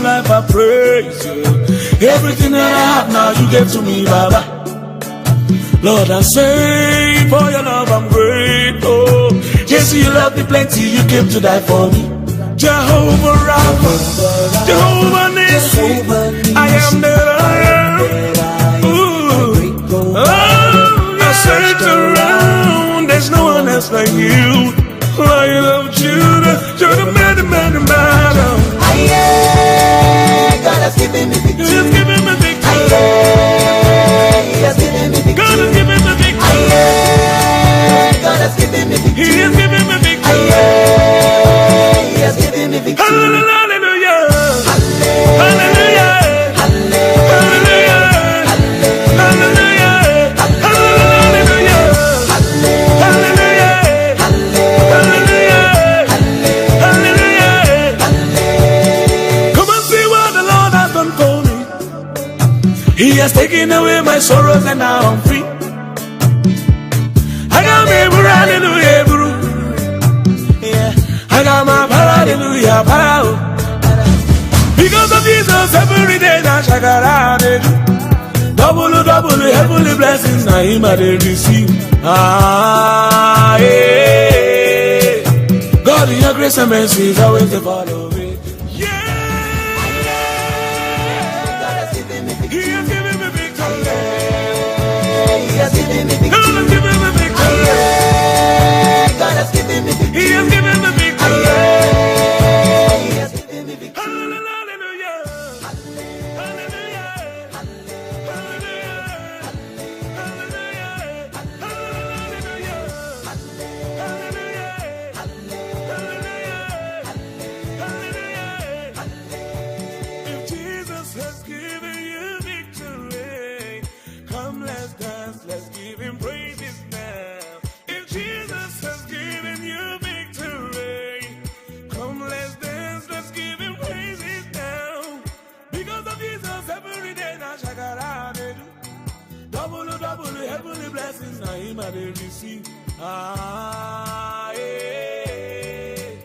life I praise you. Everything that I have now you gave to me, Baba. Lord, I say for your love I'm grateful. Yes, you love me plenty, you came to die for me. Jehovah Rapha, Jehovah Nissi, I am that I am. Ooh. Oh, I searched around, there's no one else like you. Lion of Judah, you're the man. God has given me victory. He has given me victory. He has given me victory. God has given me victory. God has given me victory. He has given me victory. He has given me victory. Hallelujah. Hallelujah. Hallelujah. He has taken away my sorrows and now I'm free. I got me, hallelujah, bro. Yeah, I got my hallelujah, power. Because of Jesus, every day now shakara they do. Double, heavenly blessings now him I they receive. Ah, yeah. God in your grace and mercy is always the follow me. He has given me victory. God has given me victory. God has given me victory. He has given me victory. He has given me victory. Hallelujah. Hallelujah. If Jesus has given you victory, come let's dance, let's give him praises now. If Jesus has given you victory, come let's dance, let's give him praises now. Because of Jesus, every day now shakara they do. Double, heavenly blessings now him I they receive. Ah, yeah.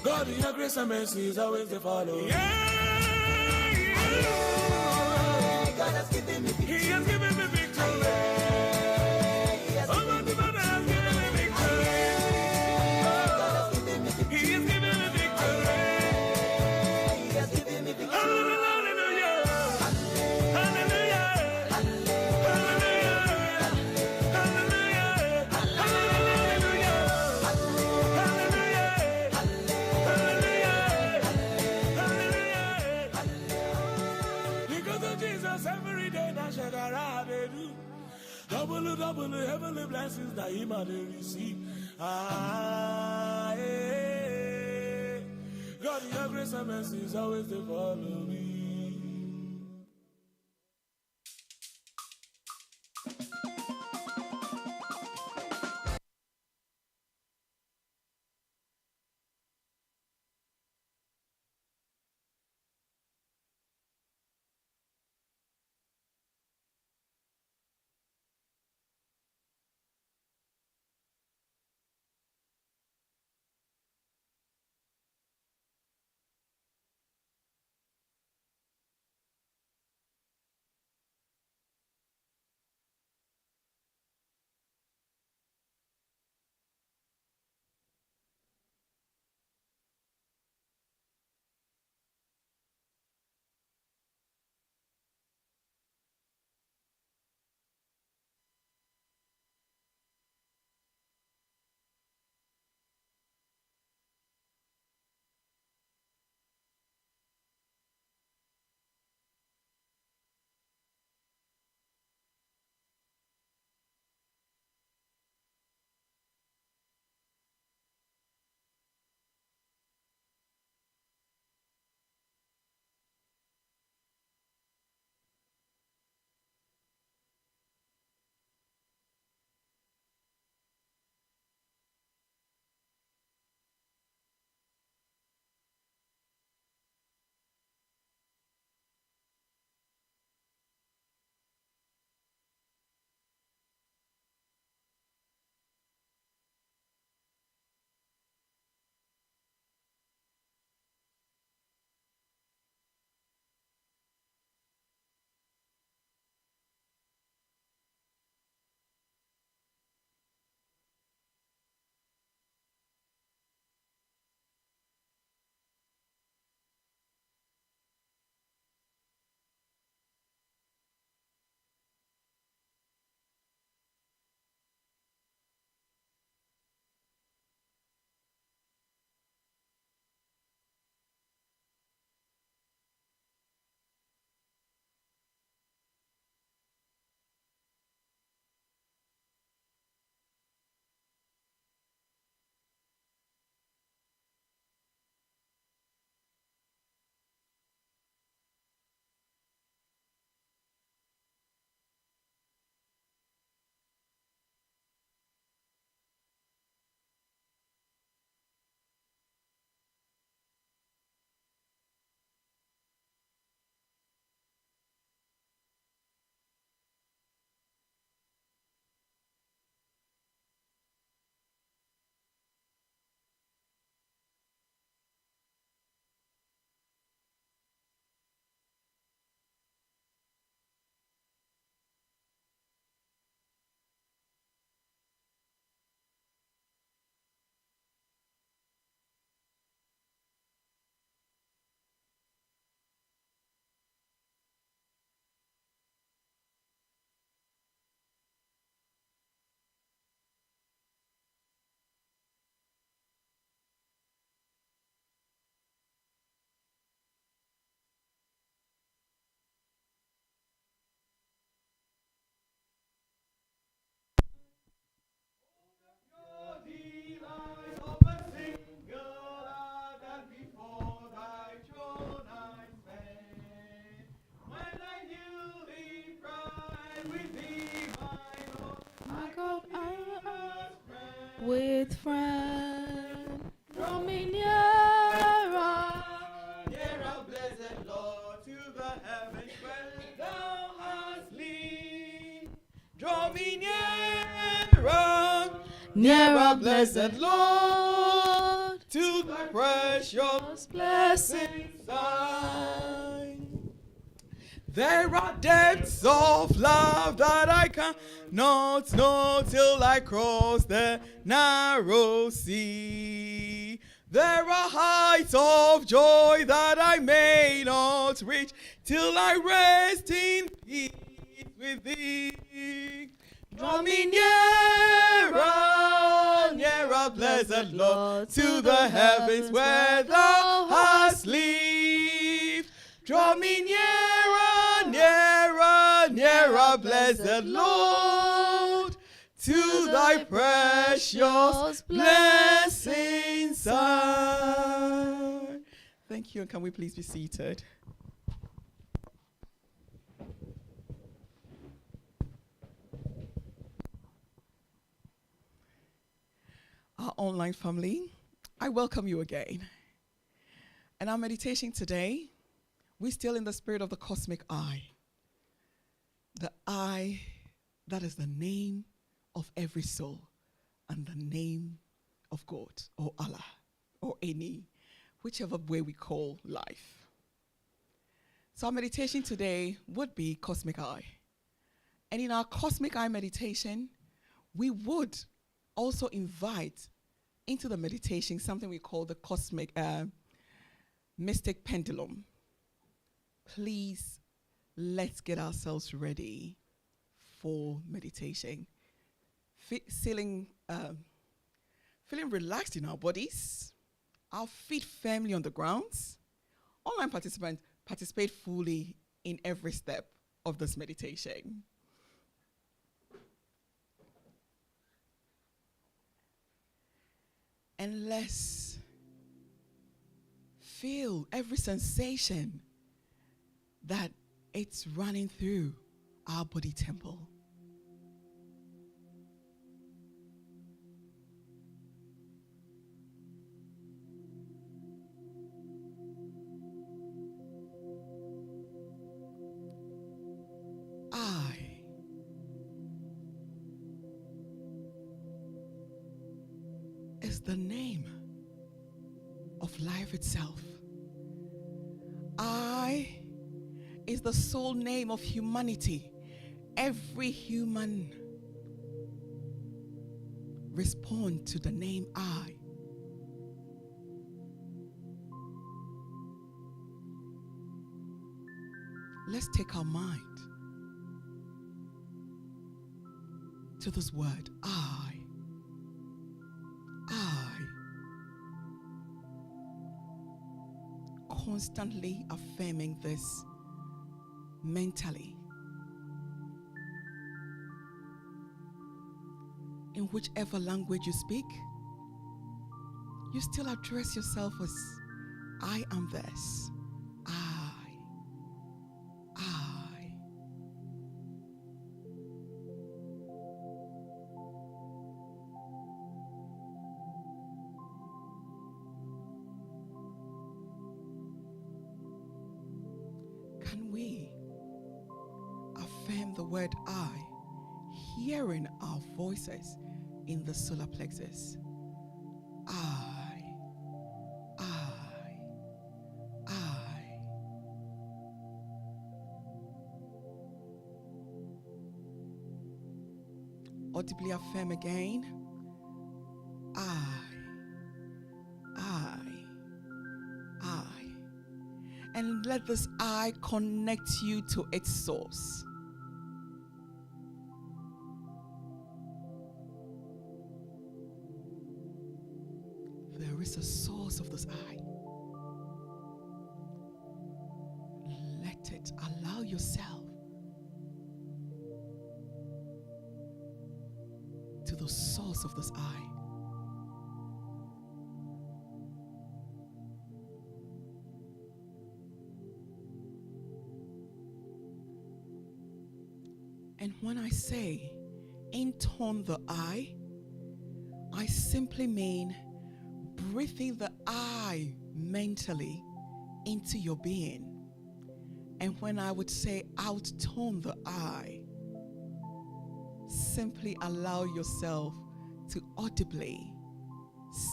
God in your grace and mercy is always the follow. Yeah. God has given me victory. He has given me victory. Almighty Father has given me victory. God has given me victory. He has given me victory. He has given me victory. Hallelujah. Hallelujah. Because of Jesus, every day that shakara they do. Double, heavenly blessings that him I they receive. Ah, yeah. God, your grace and mercy is always the follow me. heavens where thou hast lead. Draw me nearer, blessed Lord, to thy precious blessings thine. There are depths of love that I cannot know till I cross the narrow sea. There are heights of joy that I may not reach till I rest in peace with thee. Draw me nearer, blessed Lord, to the heavens where thou hast lived. Draw me nearer, blessed Lord, to thy precious blessings are. Thank you, and can we please be seated? Our online family, I welcome you again. And our meditation today, we're still in the spirit of the cosmic eye. The eye that is the name of every soul and the name of God or Allah or any, whichever way we call life. So our meditation today would be cosmic eye. And in our cosmic eye meditation, we would also invite into the meditation something we call the cosmic mystic pendulum. Please, let's get ourselves ready for meditation. Feeling relaxed in our bodies, our feet firmly on the grounds. Online participants participate fully in every step of this meditation. And let's feel every sensation that it's running through our body temple. I is the name of life itself. I is the sole name of humanity. Every human respond to the name I. Let's take our mind to this word, I. Constantly affirming this mentally. In whichever language you speak, you still address yourself as I am this. I. Can we affirm the word I, hearing our voices in the solar plexus? I. Audibly affirm again. I. And let this I connect you to its source. There is a source of this I. Let it allow yourself to the source of this I. And when I say intone the I simply mean breathing the I mentally into your being And when I would say outtone the I, simply allow yourself to audibly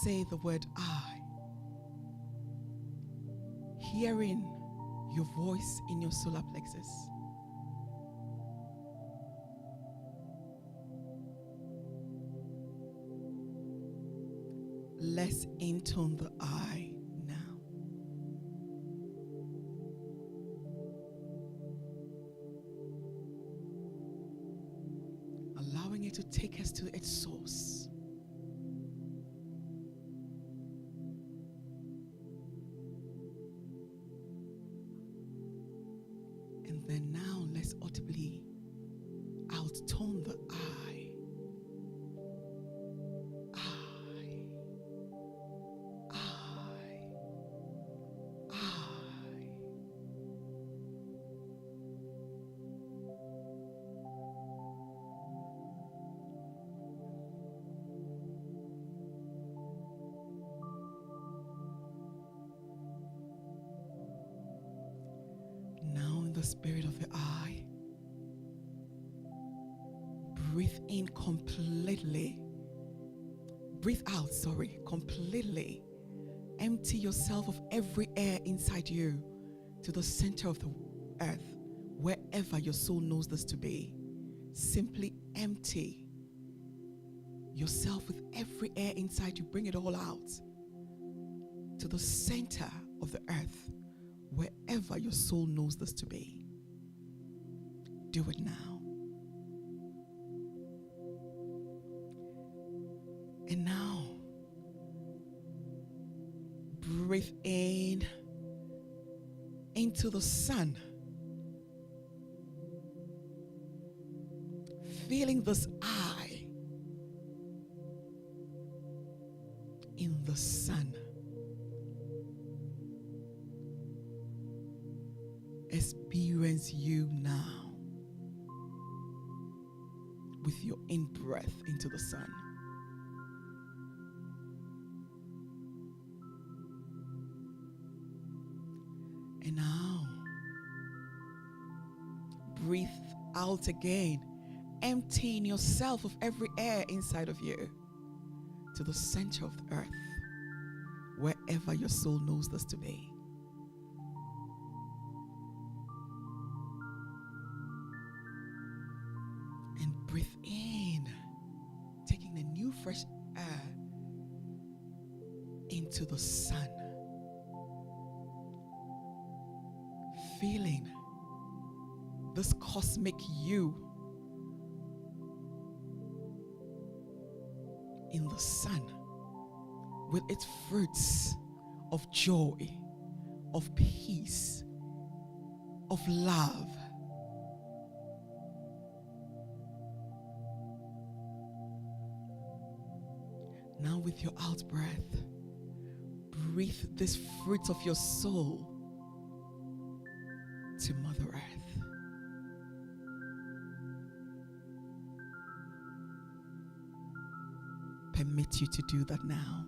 say the word I, hearing your voice in your solar plexus. Let's intone the I now. Allowing it to take us to its source. And then now let's audibly outtone the I. Now in the spirit of the I, breathe in completely. Breathe out, completely. Empty yourself of every air inside you to the center of the earth, wherever your soul knows this to be. Simply empty yourself with every air inside you. Bring it all out to the center of the earth, wherever your soul knows this to be. Do it now. And now, breathe in into the sun. Feeling this I in the sun. Experience you now with your in-breath into the sun. And now, breathe out again, emptying yourself of every air inside of you to the center of the earth, wherever your soul knows this to be. And breathe in, taking the new fresh air into the sun. Feeling this cosmic you in the sun with its fruits of joy, of peace, of love. Now with your out breath, breathe this fruit of your soul to Mother Earth. Permit you to do that now.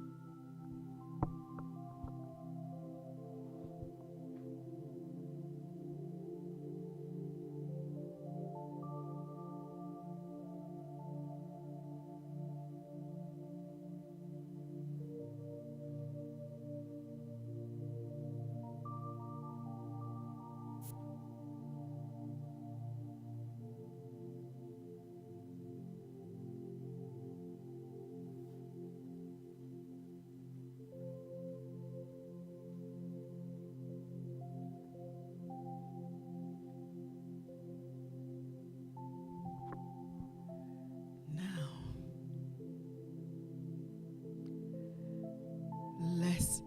Let's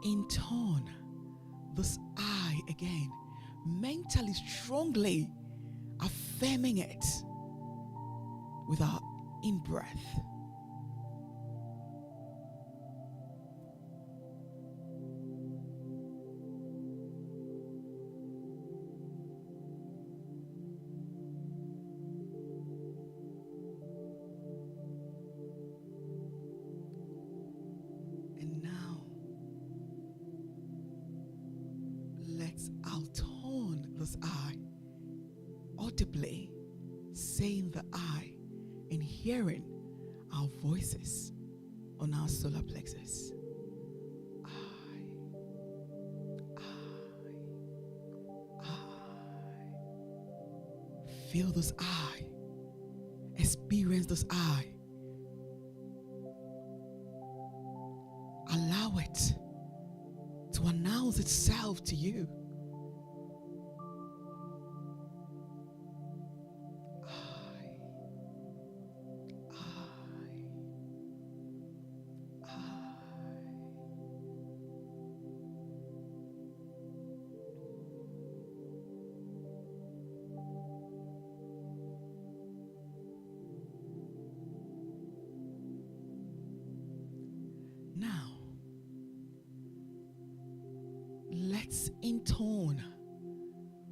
intone this I again, mentally, strongly affirming it with our in-breath. Let's outtone audibly saying the I and hearing our voices on our solar plexus. Feel those I. Experience those I. Allow it to announce itself to you. Now, let's intone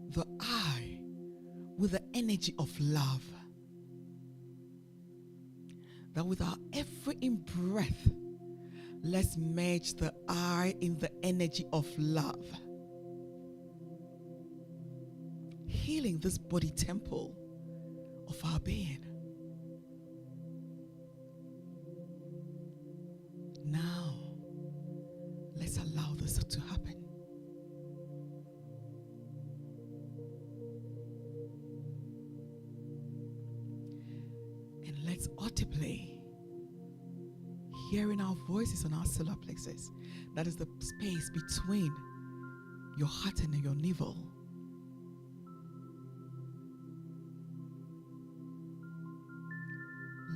the I with the energy of love. That with our every in-breath, let's merge the I in the energy of love. Healing this body temple of our being. Now, let's allow this to happen. And let's audibly, hearing our voices on our solar plexus, that is the space between your heart and your navel.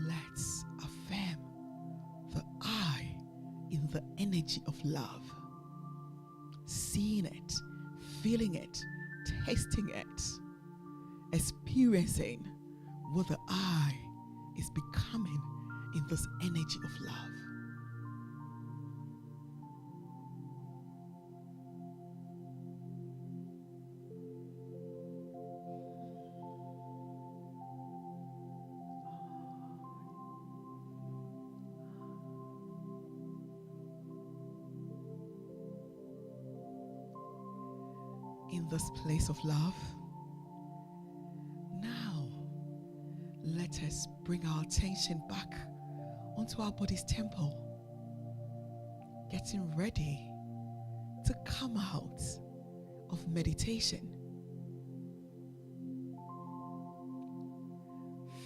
Let's affirm the I in the energy of love. Seeing it, feeling it, tasting it, experiencing what the I is becoming in this energy of love. In this place of love, now let us bring our attention back onto our body's temple, getting ready to come out of meditation,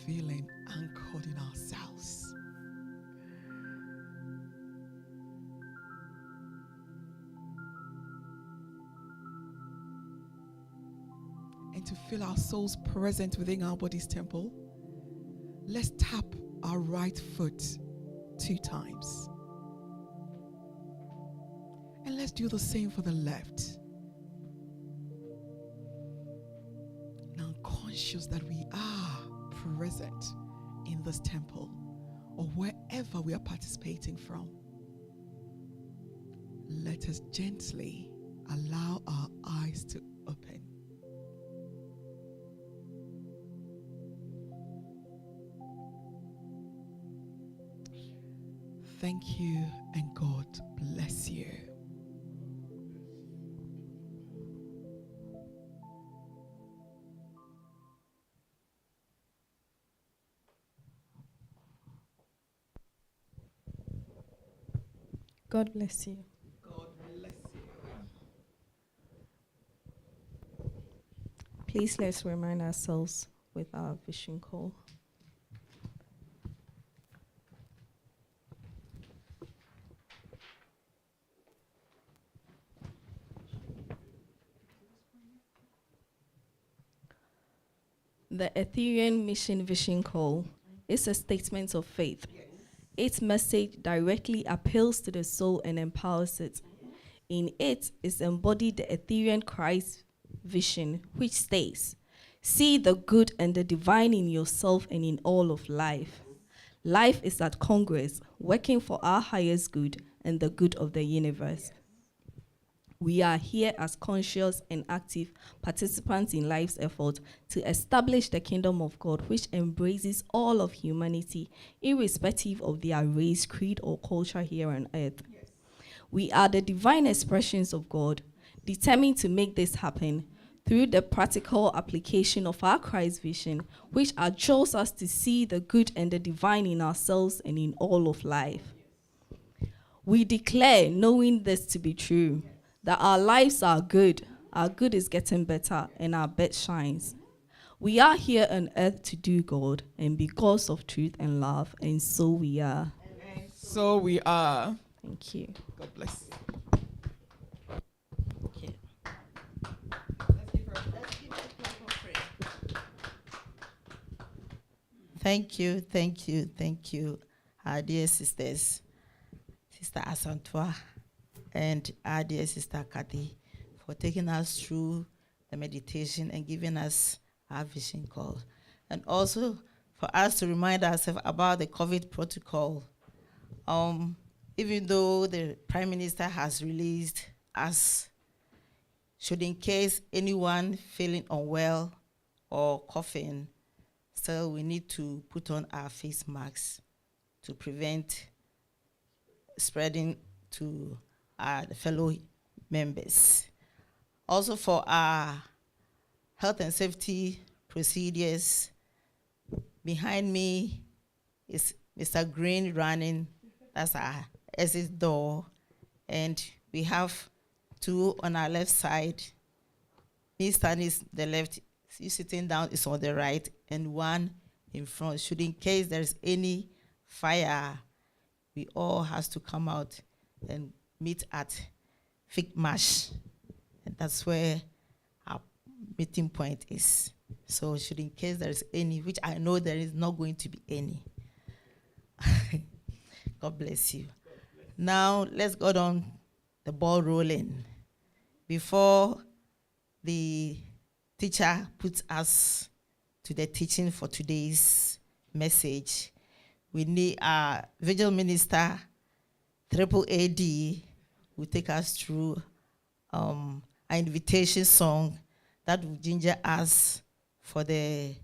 feeling anchored in ourselves. And to feel our souls present within our body's temple, let's tap our right foot 2 times. And let's do the same for the left. Now conscious that we are present in this temple or wherever we are participating from, let us gently allow our eyes to open. Thank you, and God bless you. God bless you. God bless you. Please let's remind ourselves with our vision call. The Etherean Mission Vision Call is a statement of faith. Its message directly appeals to the soul and empowers it. In it is embodied the Etherean Christ vision, which states, "See the good and the divine in yourself and in all of life. Life is at Congress, working for our highest good and the good of the universe. We are here as conscious and active participants in life's effort to establish the kingdom of God, which embraces all of humanity, irrespective of their race, creed, or culture here on earth. We are the divine expressions of God, determined to make this happen through the practical application of our Christ vision, which adjusts us to see the good and the divine in ourselves and in all of life. We declare, knowing this to be true, that our lives are good, our good is getting better, and our best shines. We are here on earth to do God and be gods of truth and love, and so we are. So we are. Thank you. God bless. Okay. Thank you, our dear sisters, Sister Asantua and our dear Sister Kathy, for taking us through the meditation and giving us our vision call. And also for us to remind ourselves about the COVID protocol. Even though the Prime Minister has released us, should in case anyone feeling unwell or coughing, still we need to put on our face masks to prevent spreading to our fellow members. Also for our health and safety procedures, behind me is Mr. Green running. That's our exit door. And we have two on our left side. Me standing is the left, you sitting down is on the right, and one in front. Should in case there's any fire, we all has to come out and meet at Fig Marsh. And that's where our meeting point is. So should in case there's any, which I know there is not going to be any. God bless you. Now let's go on the ball rolling. Before the teacher puts us to the teaching for today's message, we need our vigil minister, Triple AD, will take us through an invitation song that will ginger us for the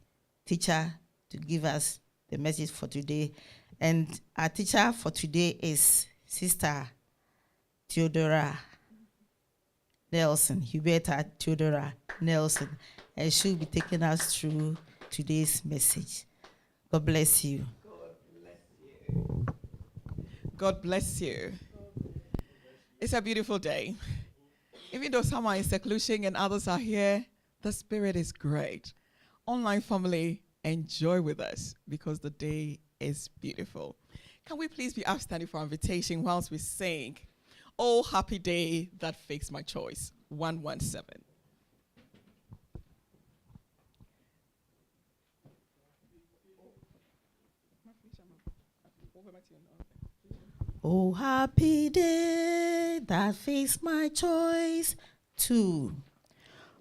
teacher to give us the message for today. And our teacher for today is Sister Theodora Nelson, Huberta Theodora Nelson, and she'll be taking us through today's message. God bless you. God bless you. It's a beautiful day. Even though some are in seclusion and others are here, the spirit is great. Online family, enjoy with us because the day is beautiful. Can we please be upstanding for our invitation whilst we sing "Oh Happy Day That Fixed My Choice," 117. Oh, happy day that fixed my choice. 2.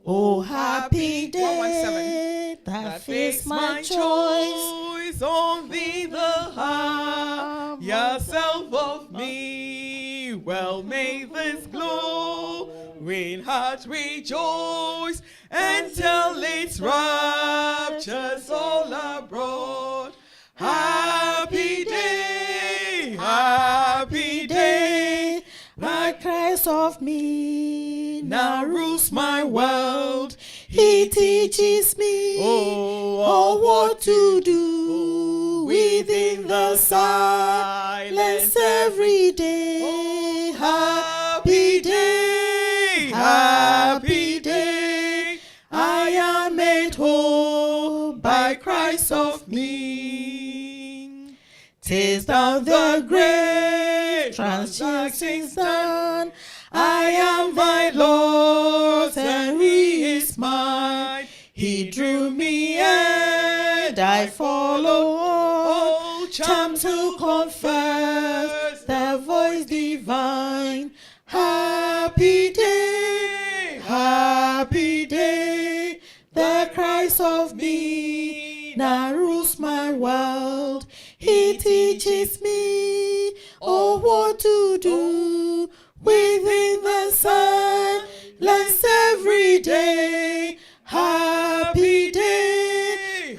Oh, happy day 117. that fixed my choice. On thee the heart, yourself of me. Well, may this glowing heart rejoice and tell its raptures all abroad. Happy day, happy day, That Christ of me now rules my world. He teaches me Oh, what to do within the silence every day. Happy day, happy day, I am made whole by Christ of me. 'Tis now the great transactions done. I am my Lord's and He is mine. He drew me and I follow all. Charms to confess the voice divine. Happy day, the Christ of me now rules my world. He teaches me what to do within the silence every day. Happy day,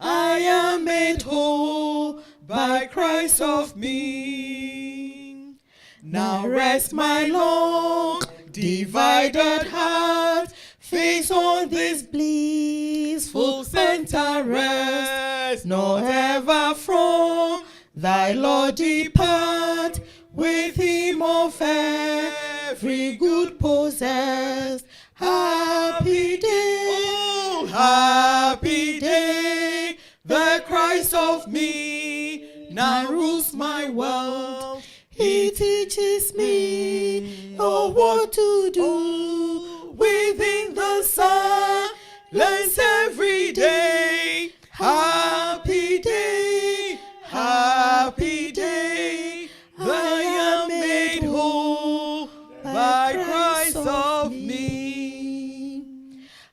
I am made whole by Christ of me. Now rest my long Divided heart, fix on this blissful center rest, nor ever from thy Lord depart, with him of every good possessed. Happy day, oh, happy day, the Christ of me now rules my world. He teaches me, oh, what to do within the silence every day. Happy day, happy day, I am made whole by Christ of me.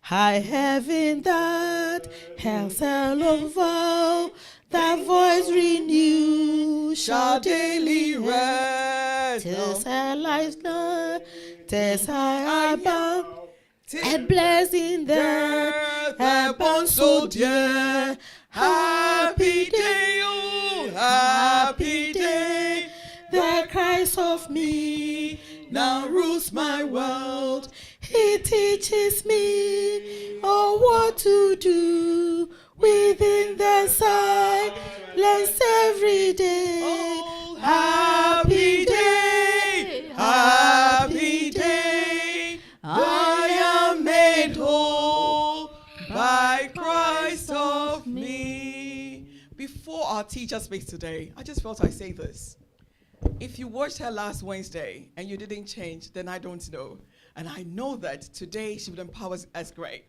High heaven that hails alone vow, thy voice renewed shall daily rest. Tis her life's love, tis I bound, and blessing that have born so dear. Happy day, oh, happy day, the Christ of me now rules my world. He teaches me, oh, what to do within the silence every day. Oh, happy day, happy day, I am made whole by Christ of me. Before our teacher speaks today, I just felt I say this. If you watched her last Wednesday and you didn't change, then I don't know. And I know that today she will empower us great.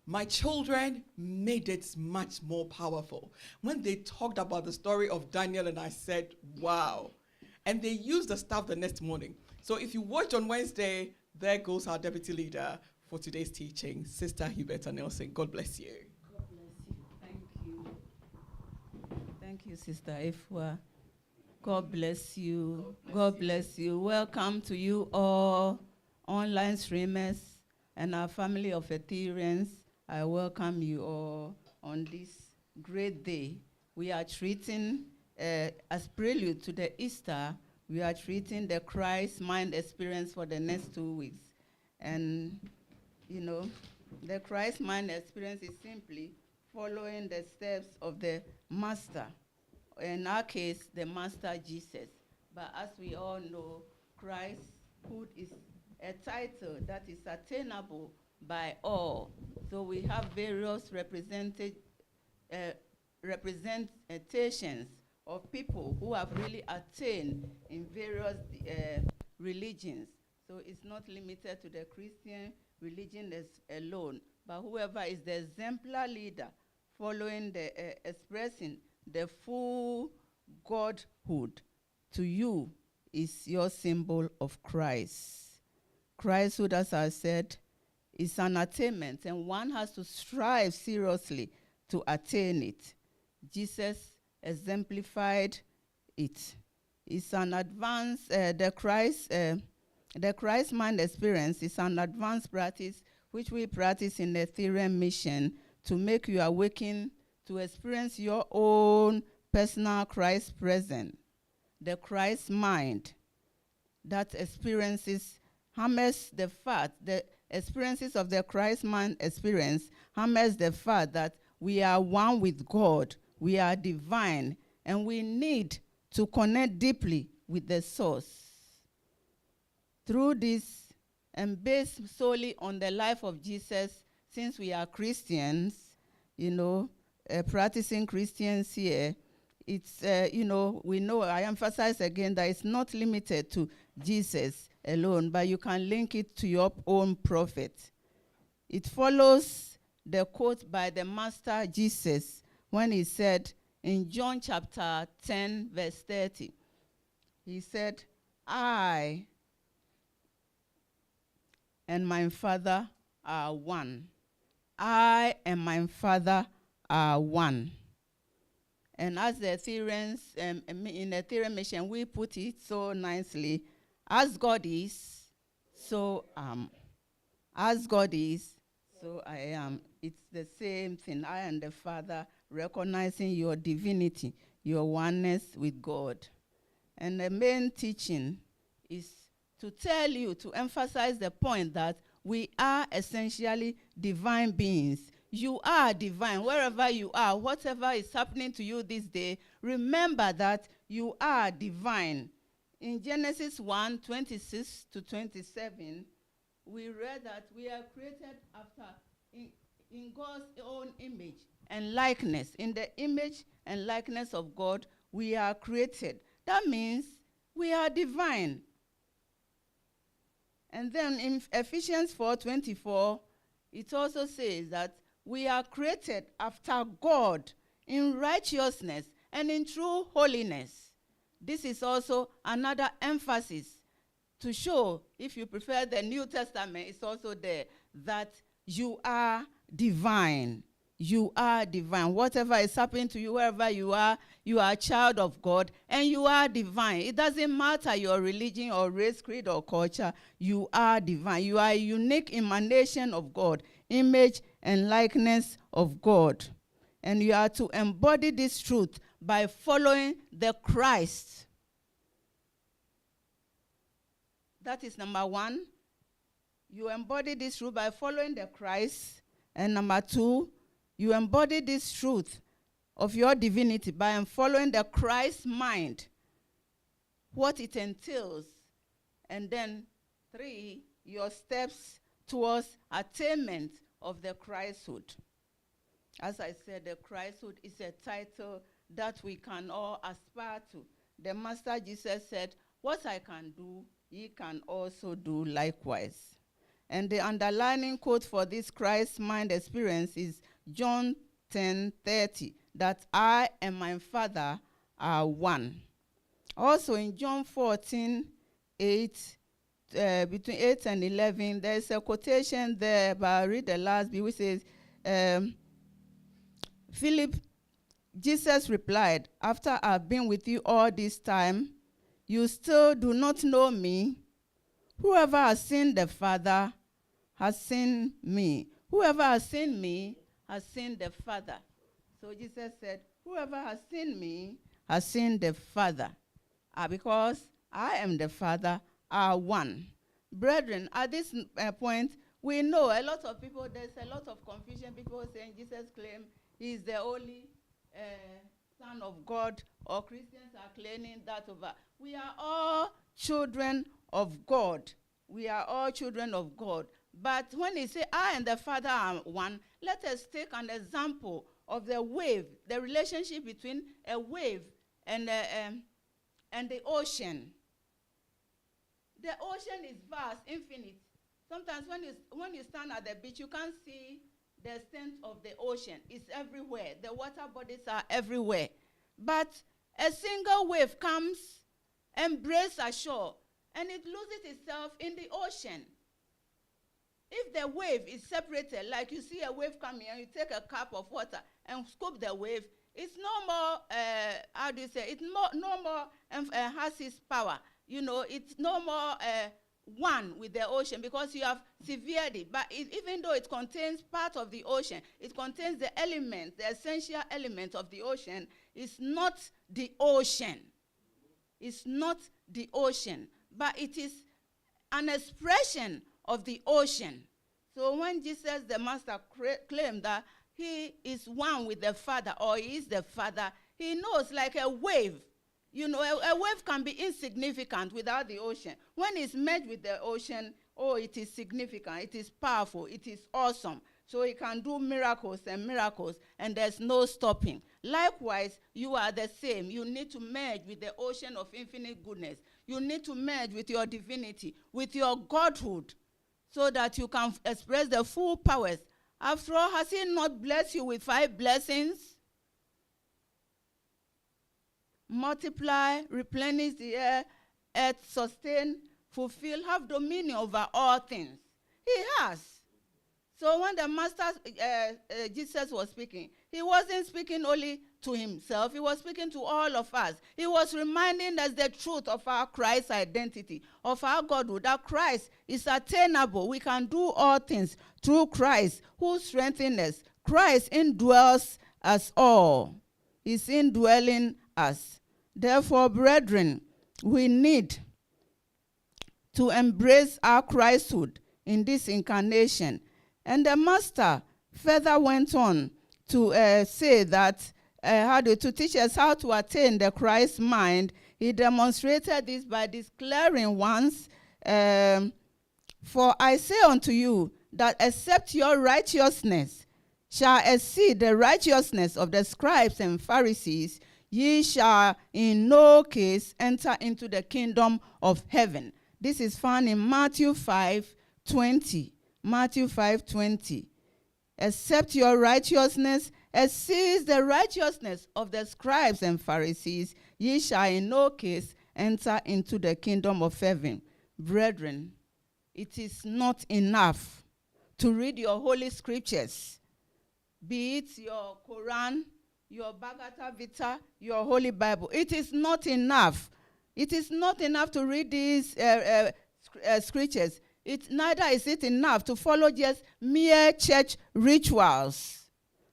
My children made it much more powerful. When they talked about the story of Daniel, and I said, wow. And they used the stuff the next morning. So if you watched on Wednesday, there goes our deputy leader for today's teaching, Sister Huberta Nelson. God bless you. God bless you. Thank you. Thank you, Sister Efua. God bless you. God bless you. Welcome to you all, online streamers, and our family of Ethereans. I welcome you all on this great day. We are treating, as prelude to the Easter, we are treating the Christ mind experience for the next 2 weeks. And, you know, the Christ mind experience is simply following the steps of the Master. In our case, the Master Jesus. But as we all know, Christhood is a title that is attainable by all. So we have various representations of people who have really attained in various religions. So it's not limited to the Christian religion alone, but whoever is the exemplar leader following the expressing the full Godhood to you is your symbol of Christ. Christhood, as I said, is an attainment, and one has to strive seriously to attain it. Jesus exemplified it. It's an advanced, the Christ mind experience is an advanced practice which we practice in the Etherean Mission to make you awaken to experience your own personal Christ presence. The Christ mind that experiences hammers the fact, the experiences of the Christ mind experience hammers the fact that we are one with God, we are divine, and we need to connect deeply with the source. Through this, and based solely on the life of Jesus, since we are Christians, you know, practicing Christians here, it's, we know, I emphasize again that it's not limited to Jesus alone, but you can link it to your own prophet. It follows the quote by the Master Jesus when he said in John chapter 10, verse 30, he said, I and my Father are one. I and my Father are one. And as the Ethereans, in the Etherean Mission, we put it so nicely, as God is, so as God is, so I am. It's the same thing. I and the Father, recognizing your divinity, your oneness with God. And the main teaching is to tell you, to emphasize the point that we are essentially divine beings. You are divine. Wherever you are, whatever is happening to you this day, remember that you are divine. In Genesis 1:26 to 27, we read that we are created in God's own image and likeness. In the image and likeness of God, we are created. That means we are divine. And then in Ephesians 4:24, it also says that we are created after God in righteousness and in true holiness. This is also another emphasis to show, if you prefer the New Testament, it's also there, that you are divine. You are divine. Whatever is happening to you, wherever you are a child of God, and you are divine. It doesn't matter your religion or race, creed, or culture. You are divine. You are a unique emanation of God, image and likeness of God. And you are to embody this truth by following the Christ. That is number one. You embody this truth by following the Christ. And number two, you embody this truth of your divinity by following the Christ mind, what it entails. And then three, your steps towards attainment of the Christhood. As I said, the Christhood is a title that we can all aspire to. The Master Jesus said, what I can do, ye can also do likewise. And the underlining quote for this Christ mind experience is John 10:30, that I and my Father are one. Also in John 14:8, between 8 and 11, there is a quotation there, but I'll read the last bit, which says, Jesus replied, after I've been with you all this time, you still do not know me. Whoever has seen the Father has seen me. Whoever has seen me has seen the Father. So Jesus said, whoever has seen me has seen the Father. Because I am the Father, are one. Brethren, at this point, we know a lot of people, there's a lot of confusion. People saying Jesus claims he is the only Son of God, or Christians are claiming that over. We are all children of God. We are all children of God. But when he says, I and the Father are one, let us take an example of the wave, the relationship between a wave and the ocean. The ocean is vast, infinite. Sometimes when you stand at the beach, you can't see the extent of the ocean. It's everywhere. The water bodies are everywhere. But a single wave comes and breaks ashore, and it loses itself in the ocean. If the wave is separated, like you see a wave coming and you take a cup of water and scoop the wave, it's no more, it's no more has its power. You know, it's no more one with the ocean because you have severed it. But even though it contains part of the ocean, it contains the element, the essential element of the ocean, it's not the ocean. It's not the ocean, but it is an expression of the ocean. So when Jesus, the Master, claimed that he is one with the Father, or he is the Father, he knows, like a wave. You know, a wave can be insignificant without the ocean. When it's merged with the ocean, oh, it is significant, it is powerful, it is awesome. So it can do miracles, and there's no stopping. Likewise, you are the same. You need to merge with the ocean of infinite goodness. You need to merge with your divinity, with your godhood, so that you can express the full powers. After all, has he not blessed you with 5 blessings? Multiply, replenish the earth, sustain, fulfill, have dominion over all things. He has. So when the Master, Jesus was speaking, he wasn't speaking only to himself. He was speaking to all of us. He was reminding us the truth of our Christ identity, of our Godhood, that Christ is attainable. We can do all things through Christ who strengthens us. Christ indwells us all. He's indwelling us. Therefore, brethren, we need to embrace our Christhood in this incarnation. And the master further went on to say that, to teach us how to attain the Christ mind. He demonstrated this by declaring once, for I say unto you, that except your righteousness shall exceed the righteousness of the scribes and Pharisees, ye shall in no case enter into the kingdom of heaven. This is found in Matthew 5:20. Matthew 5:20. Except your righteousness exceeds the righteousness of the scribes and Pharisees, ye shall in no case enter into the kingdom of heaven. Brethren, it is not enough to read your holy scriptures, be it your Quran, your Bhagavad Gita, your Holy Bible. It is not enough. It is not enough to read these scriptures. Neither is it enough to follow just mere church rituals,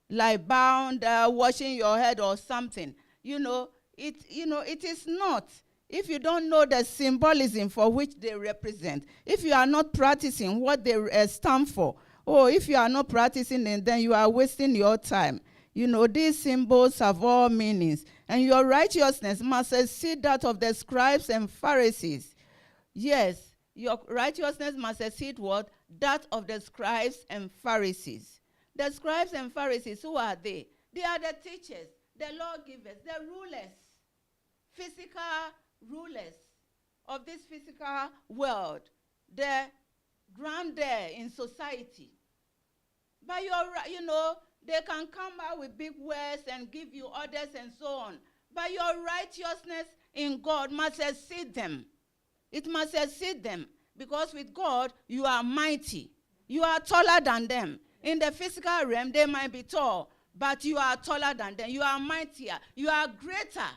like bound, washing your head or something. It is not. If you don't know the symbolism for which they represent, if you are not practicing what they stand for, or if you are not practicing it, then you are wasting your time. These symbols have all meanings, and your righteousness must exceed that of the scribes and Pharisees. Yes, your righteousness must exceed what? That of the scribes and Pharisees. The scribes and Pharisees, who are they? They are the teachers, the lawgivers, the rulers, physical rulers of this physical world, the grandeur in society. But they can come out with big words and give you orders and so on. But your righteousness in God must exceed them. It must exceed them, because with God, you are mighty. You are taller than them. In the physical realm, they might be tall, but you are taller than them. You are mightier. You are greater.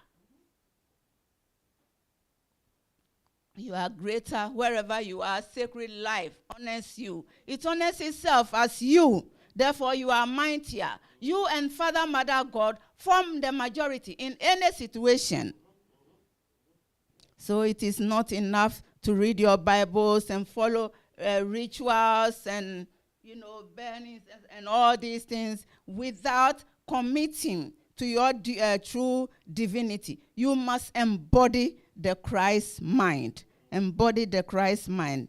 You are greater wherever you are. Sacred life honors you. It honors itself as you. Therefore, you are mightier. You and Father, Mother, God form the majority in any situation. So it is not enough to read your Bibles and follow rituals and, burnings and all these things without committing to your true divinity. You must embody the Christ mind. Embody the Christ mind.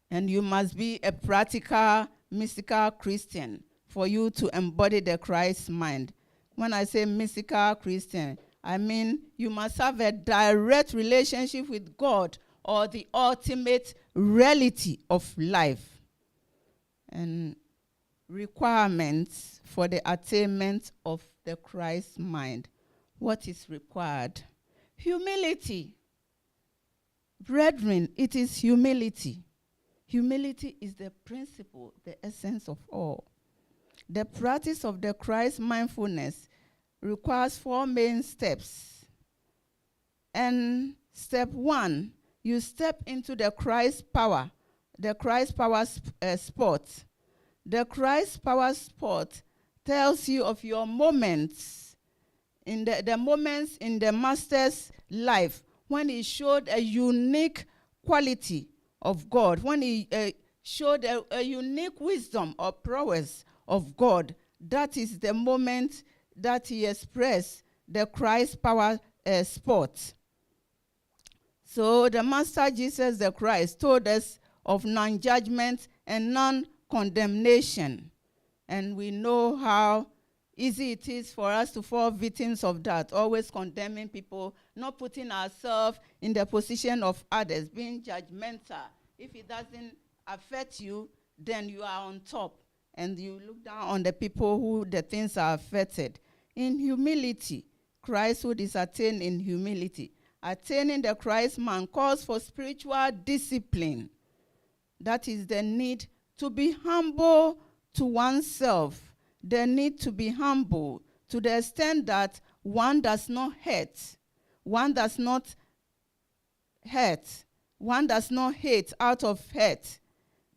And you must be a practical, mystical Christian for you to embody the Christ mind. When I say mystical Christian, I mean you must have a direct relationship with God or the ultimate reality of life. And requirements for the attainment of the Christ mind. What is required? Humility. Brethren, it is humility. Humility is the principle, the essence of all. The practice of the Christ mindfulness requires 4 main steps. And step 1, you step into the Christ power, the Christ power spot. The Christ power spot tells you of your moments, in the moments in the Master's life, when he showed a unique quality of God, when he showed a unique wisdom or prowess of God. That is the moment that he expressed the Christ power spot. So the Master Jesus the Christ told us of non-judgment and non-condemnation. And we know how easy it is for us to fall victims of that, always condemning people, not putting ourselves in the position of others, being judgmental. If it doesn't affect you, then you are on top, and you look down on the people who the things are affected. In humility, Christhood is attained in humility. Attaining the Christ man calls for spiritual discipline. That is the need to be humble to oneself. The need to be humble to the extent that one does not hurt. One does not hurt. One does not hate out of hate.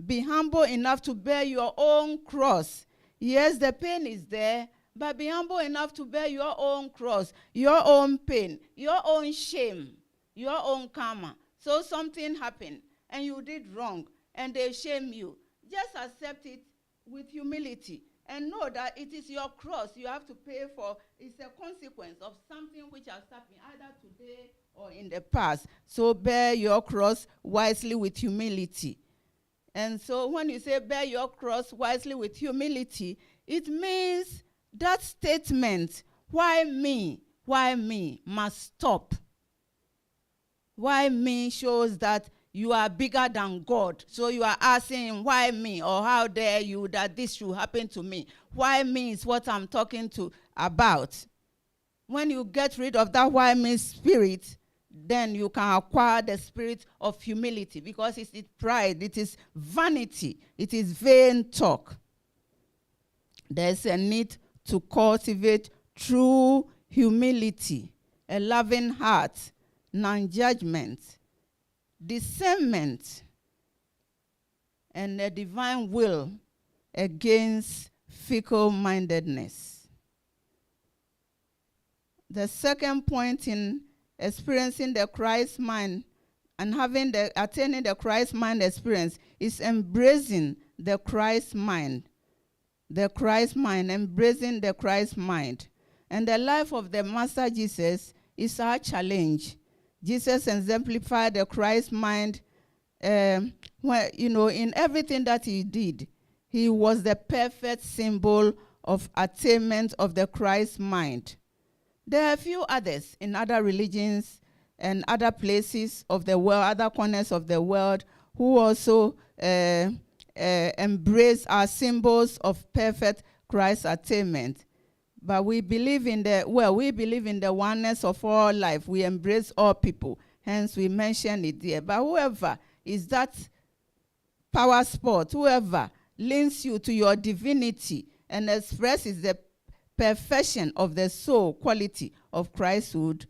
Be humble enough to bear your own cross. Yes, the pain is there, but be humble enough to bear your own cross, your own pain, your own shame. your own karma. So something happened and you did wrong and they shame you. Just accept it with humility and know that it is your cross you have to pay for. It's a consequence of something which has happened either today or in the past. So bear your cross wisely with humility. And so when you say bear your cross wisely with humility, it means that statement, why me, must stop. Why me shows that you are bigger than God. So you are asking, why me? Or how dare you that this should happen to me? Why me is what I'm talking about. When you get rid of that why me spirit, then you can acquire the spirit of humility, because it's pride, it is vanity, it is vain talk. There's a need to cultivate true humility, a loving heart, non-judgment, discernment, and a divine will against fickle-mindedness. The second point in experiencing the Christ mind and attaining the Christ mind experience is embracing the Christ mind. The Christ mind, embracing the Christ mind. And the life of the Master Jesus is our challenge. Jesus exemplified the Christ mind in everything that he did. He was the perfect symbol of attainment of the Christ mind. There are a few others in other religions and other places of the world, other corners of the world, who also embrace our symbols of perfect Christ attainment. But we believe in the oneness of all life. We embrace all people. Hence, we mention it there. But whoever is that power spot, whoever links you to your divinity and expresses the perfection of the soul quality of Christhood,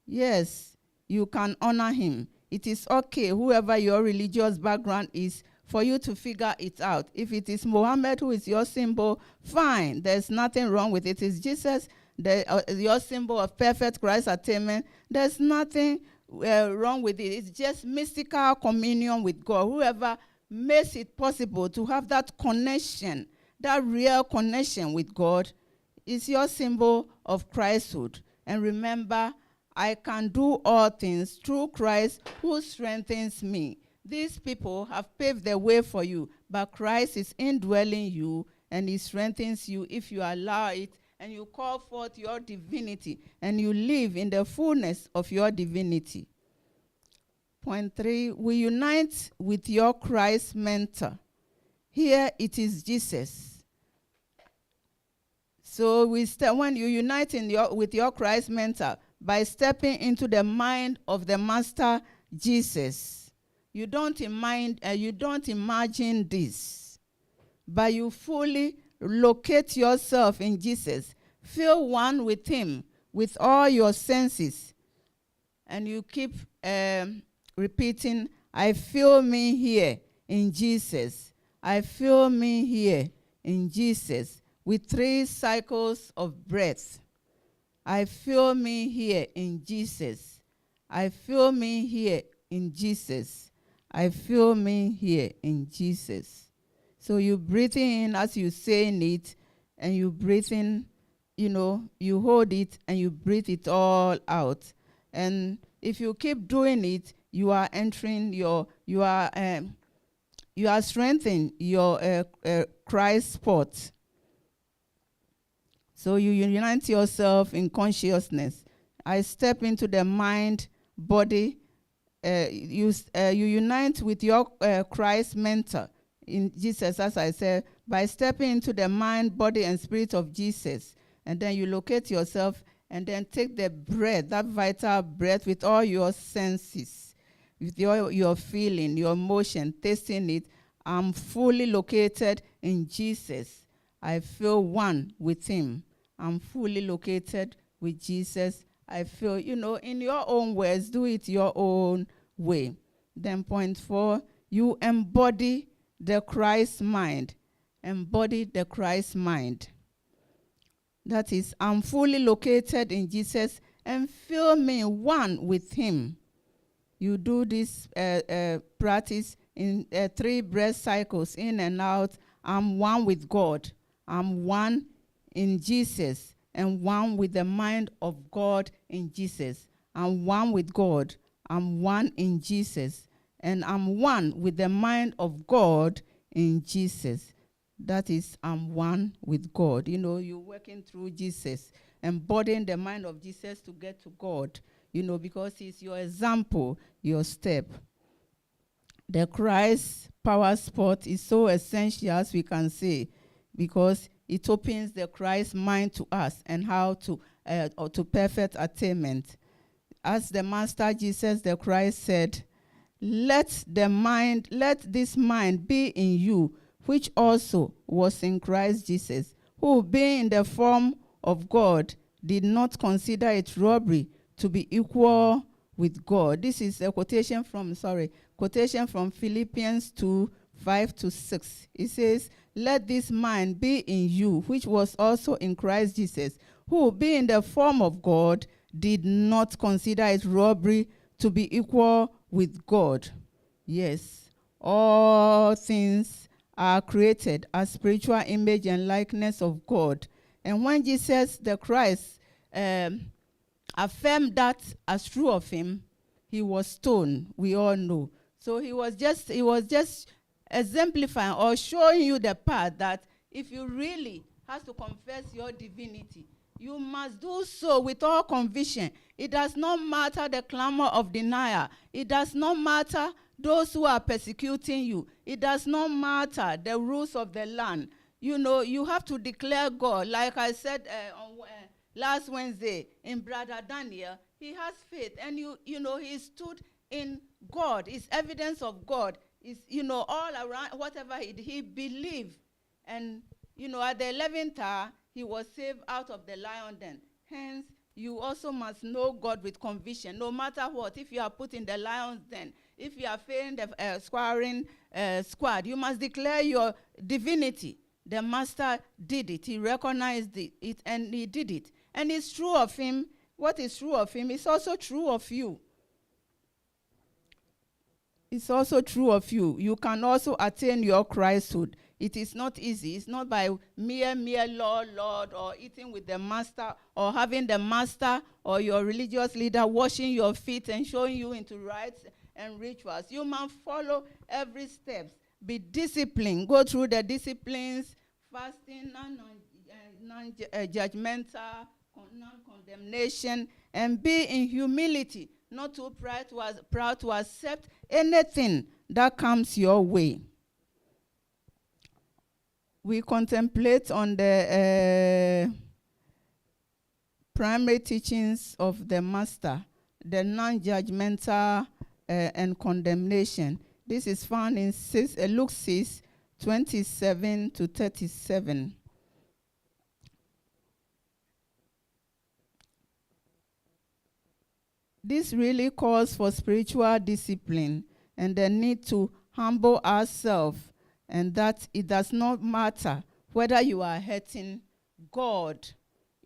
yes, you can honor him. It is okay, whoever your religious background is, for you to figure it out. If it is Muhammad who is your symbol, fine. There's nothing wrong with it. It's Jesus, your symbol of perfect Christ attainment. There's nothing wrong with it. It's just mystical communion with God. Whoever makes it possible to have that connection, that real connection with God, is your symbol of Christhood. And remember, I can do all things through Christ who strengthens me. These people have paved the way for you, but Christ is indwelling you, and he strengthens you if you allow it, and you call forth your divinity, and you live in the fullness of your divinity. Point 3, we unite with your Christ mentor. Here it is Jesus. So when you unite with your Christ mentor by stepping into the mind of the Master Jesus. You don't imagine this, but you fully locate yourself in Jesus. Feel one with him, with all your senses. And you keep repeating, I feel me here in Jesus. I feel me here in Jesus, with 3 cycles of breath. I feel me here in Jesus. I feel me here in Jesus. I feel me here in Jesus. So you breathe in as you saying it, and you breathe in, you hold it and you breathe it all out. And if you keep doing it, you are entering you are strengthening your Christ spot. So you unite yourself in consciousness. I step into the mind, body. You unite with your Christ mentor in Jesus, as I said, by stepping into the mind, body, and spirit of Jesus. And then you locate yourself and then take the breath, that vital breath, with all your senses, with your feeling, your emotion, tasting it. I'm fully located in Jesus. I feel one with him. I'm fully located with Jesus. I feel, in your own words, do it your own way. Then point 4, you embody the Christ mind. Embody the Christ mind. That is, I'm fully located in Jesus and feel me one with him. You do this practice in 3 breath cycles, in and out. I'm one with God. I'm one in Jesus, and one with the mind of God in Jesus. I'm one with God. I'm one in Jesus. And I'm one with the mind of God in Jesus. That is, I'm one with God. You know, you're working through Jesus, embodying the mind of Jesus to get to God, you know, because he's your example, your step. The Christ power spot is so essential, as we can say, because it opens the Christ mind to us and how to perfect attainment. As the Master Jesus the Christ said, let this mind be in you, which also was in Christ Jesus, who being in the form of God, did not consider it robbery to be equal with God. This is a quotation from Philippians 2:5-6. It says, let this mind be in you, which was also in Christ Jesus, who being in the form of God, did not consider it robbery to be equal with God. Yes, all things are created as spiritual image and likeness of God. And when Jesus the Christ affirmed that as true of him, he was stoned, we all know. So he was just exemplifying or showing you the path that if you really have to confess your divinity, you must do so with all conviction. It does not matter the clamor of denial. It does not matter those who are persecuting you. It does not matter the rules of the land. You know, you have to declare God. Like I said last Wednesday in Brother Daniel, he has faith. And, you know, he stood in God. It's evidence of God. It's, you know, all around, whatever he believed. And, you know, at the 11th hour, he was saved out of the lion den. Hence, you also must know God with conviction, no matter what. If you are put in the lion's den, if you are facing the squaring squad, you must declare your divinity. The Master did it. He recognized it and he did it. And it's true of him. What is true of him is also true of you. It's also true of you. You can also attain your Christhood. It is not easy. It's not by mere Lord, or eating with the Master, or having the Master or your religious leader washing your feet and showing you into rites and rituals. You must follow every step. Be disciplined. Go through the disciplines, fasting, non-judgmental, non-condemnation, and be in humility, not too proud to accept anything that comes your way. We contemplate on the primary teachings of the Master, the non-judgmental and condemnation. This is found in Luke 6:27-37. This really calls for spiritual discipline and the need to humble ourselves, and that it does not matter whether you are hurting. God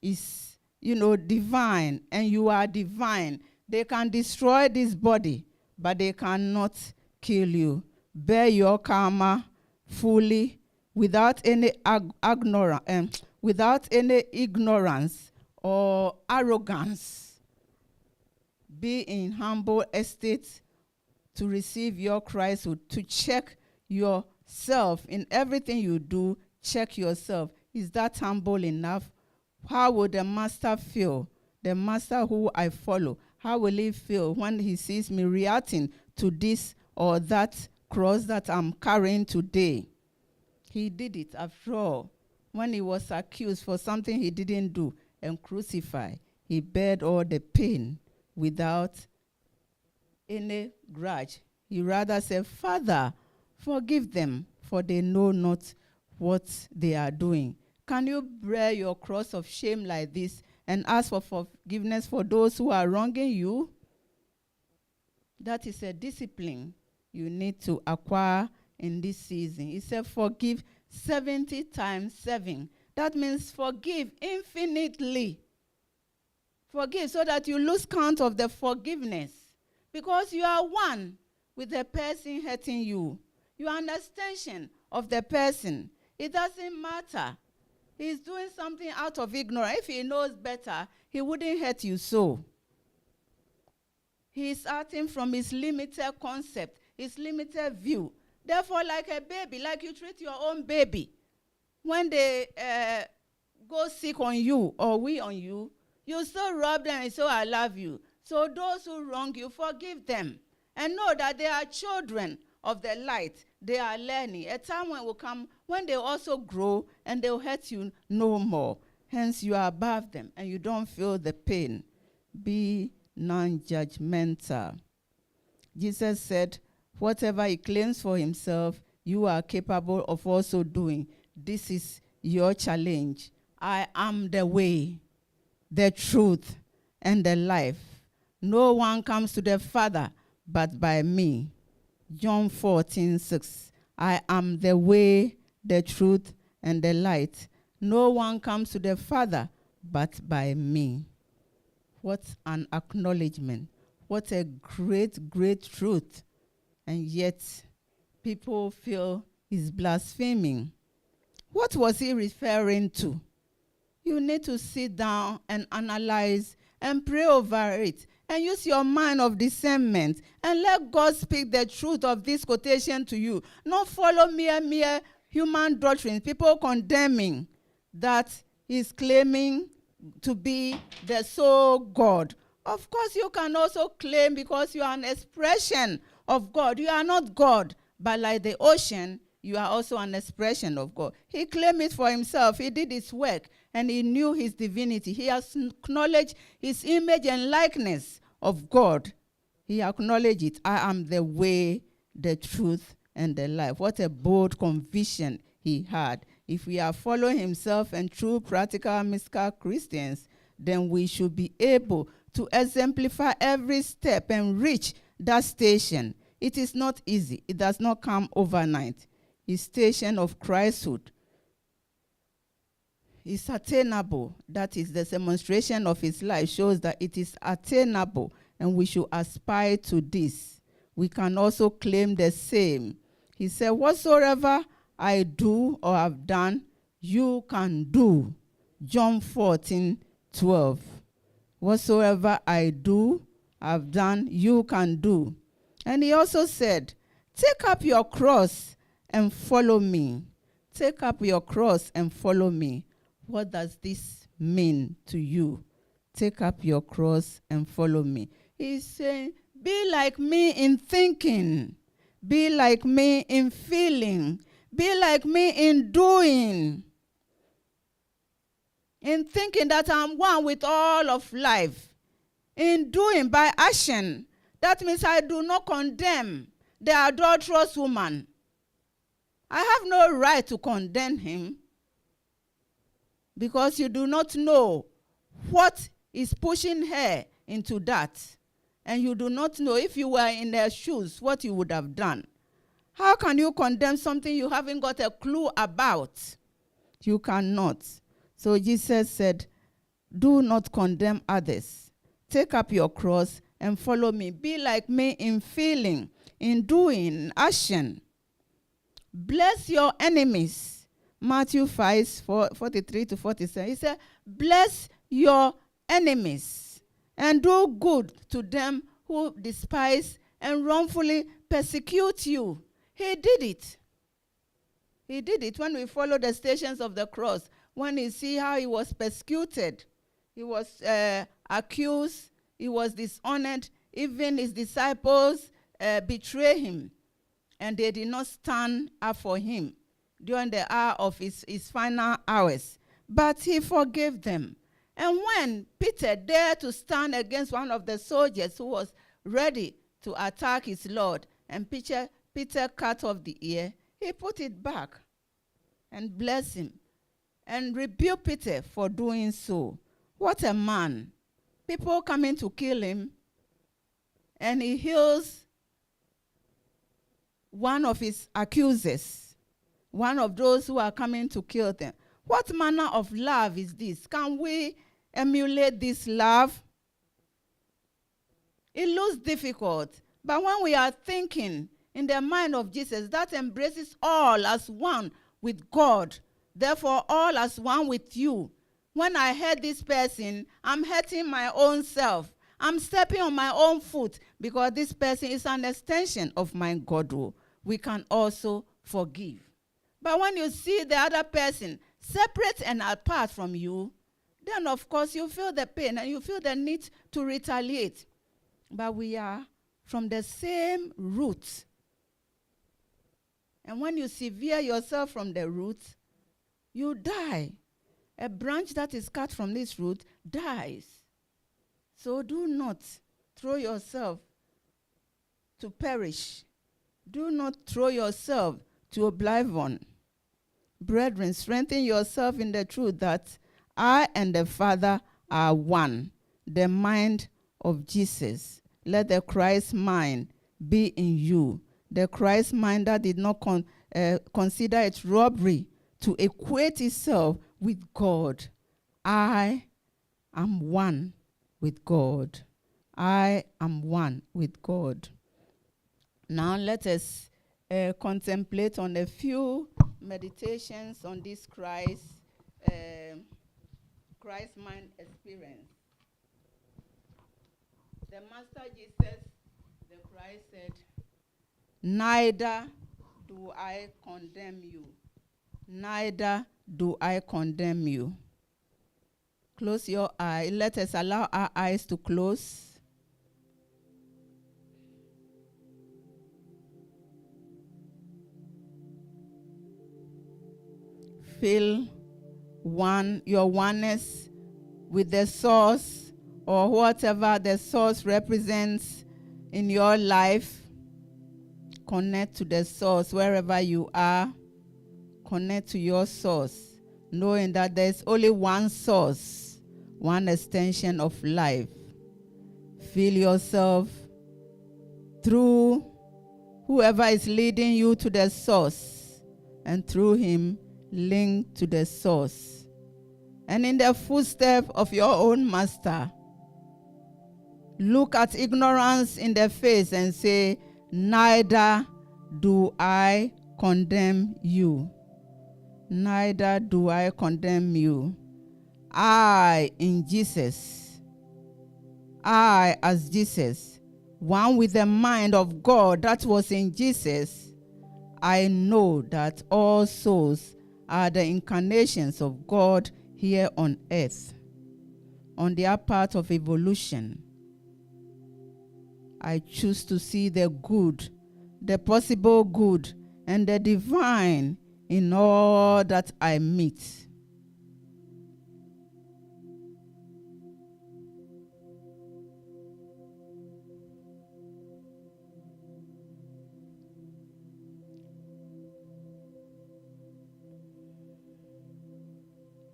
is, you know, divine, and you are divine. They can destroy this body, but they cannot kill you. Bear your karma fully, without any ignorance or arrogance. Be in humble estate to receive your Christhood, to check yourself in everything you do. Check yourself. Is that humble enough? How will the Master feel? The Master who I follow, how will he feel when he sees me reacting to this or that cross that I'm carrying today? He did it after all. When he was accused for something he didn't do and crucified, he bared all the pain without any grudge. He rather said, Father, forgive them, for they know not what they are doing. Can you bear your cross of shame like this and ask for forgiveness for those who are wronging you? That is a discipline you need to acquire in this season. He said, forgive 70 times 7. That means forgive infinitely. Forgive so that you lose count of the forgiveness. because you are one with the person hurting you. You are an extension of the person. It doesn't matter. He's doing something out of ignorance. If he knows better, he wouldn't hurt you so. He is acting from his limited concept, his limited view. Therefore, like a baby, like you treat your own baby, when they go sick on you or we on you, you still rub them and say, I love you. So those who wrong you, forgive them. And know that they are children of the light. They are learning. A time when will come when they also grow and they will hurt you no more. Hence, you are above them and you don't feel the pain. Be non-judgmental. Jesus said, whatever he claims for himself, you are capable of also doing. This is your challenge. I am the way, the truth, and the life. No one comes to the Father but by me. John 14:6. I am the way, the truth, and the light. No one comes to the Father but by me. What an acknowledgement. What a great, great truth. And yet, people feel he's blaspheming. What was he referring to? You need to sit down and analyze and pray over it. And use your mind of discernment. And let God speak the truth of this quotation to you. Not follow mere human doctrines. People condemning that he's claiming to be the sole God. Of course, you can also claim because you are an expression of God. You are not God, but like the ocean, you are also an expression of God. He claimed it for himself. He did his work, and he knew his divinity. He has acknowledged his image and likeness of God. He acknowledged it. I am the way, the truth, and the life. What a bold conviction he had. If we are following himself and true practical mystical Christians, then we should be able to exemplify every step and reach that station. It is not easy. It does not come overnight. His station of Christhood is attainable. That is, the demonstration of his life shows that it is attainable, and we should aspire to this. We can also claim the same. He said, whatsoever I do or have done, you can do. John 14:12. Whatsoever I do, have done, you can do. And he also said, take up your cross and follow me. Take up your cross and follow me. What does this mean to you? Take up your cross and follow me. He's saying, be like me in thinking. Be like me in feeling. Be like me in doing. In thinking that I'm one with all of life. In doing by action. That means I do not condemn the adulterous woman. I have no right to condemn him, because you do not know what is pushing her into that. And you do not know, if you were in their shoes, what you would have done. How can you condemn something you haven't got a clue about? You cannot. So Jesus said, do not condemn others. Take up your cross and follow me. Be like me in feeling, in doing, in action. Bless your enemies. Matthew 5:43-47. He said, bless your enemies and do good to them who despise and wrongfully persecute you. He did it. He did it when we follow the stations of the cross. When you see how he was persecuted, he was accused, he was dishonored, even his disciples betrayed him, and they did not stand up for him during the hour of his final hours. But he forgave them. And when Peter dared to stand against one of the soldiers who was ready to attack his Lord, and Peter cut off the ear, he put it back and blessed him and rebuked Peter for doing so. What a man. People coming to kill him, and he heals one of his accusers, one of those who are coming to kill them. What manner of love is this? Can we emulate this love? it looks difficult. But when we are thinking in the mind of Jesus, that embraces all as one with God, therefore all as one with you. When I hurt this person, I'm hurting my own self. I'm stepping on my own foot because this person is an extension of my God. We can also forgive. But when you see the other person separate and apart from you, then of course you feel the pain and you feel the need to retaliate. But we are from the same root. And when you sever yourself from the root, you die. A branch that is cut from this root dies. So do not throw yourself to perish. Do not throw yourself to oblivion. Brethren, strengthen yourself in the truth that I and the Father are one. The mind of Jesus. Let the Christ mind be in you. The Christ mind that did not consider it robbery to equate itself with God. I am one with God. I am one with God. Now let us contemplate on a few meditations on this Christ mind experience. The Master Jesus, the Christ said, neither do I condemn you. Neither do I condemn you. Close your eye. Let us allow our eyes to close. Feel your oneness with the source or whatever the source represents in your life. Connect to the source wherever you are. Connect to your source, knowing that there's only one source, one extension of life. Feel yourself through whoever is leading you to the source, and through him link to the source. And in the footstep of your own master, look at ignorance in the face and say, neither do I condemn you. Neither do I condemn you. I in Jesus. I as Jesus, one with the mind of God that was in Jesus. I know that all souls are the incarnations of God here on earth. On their path of evolution, I choose to see the good, the possible good, and the divine in all that I meet.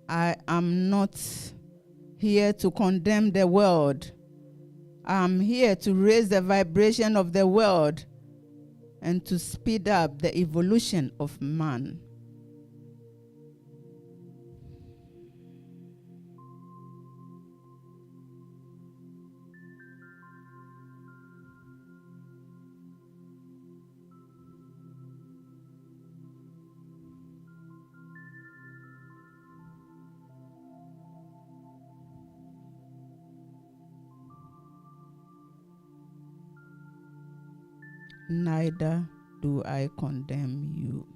I am not here to condemn the world. I am here to raise the vibration of the world and to speed up the evolution of man. Neither do I condemn you.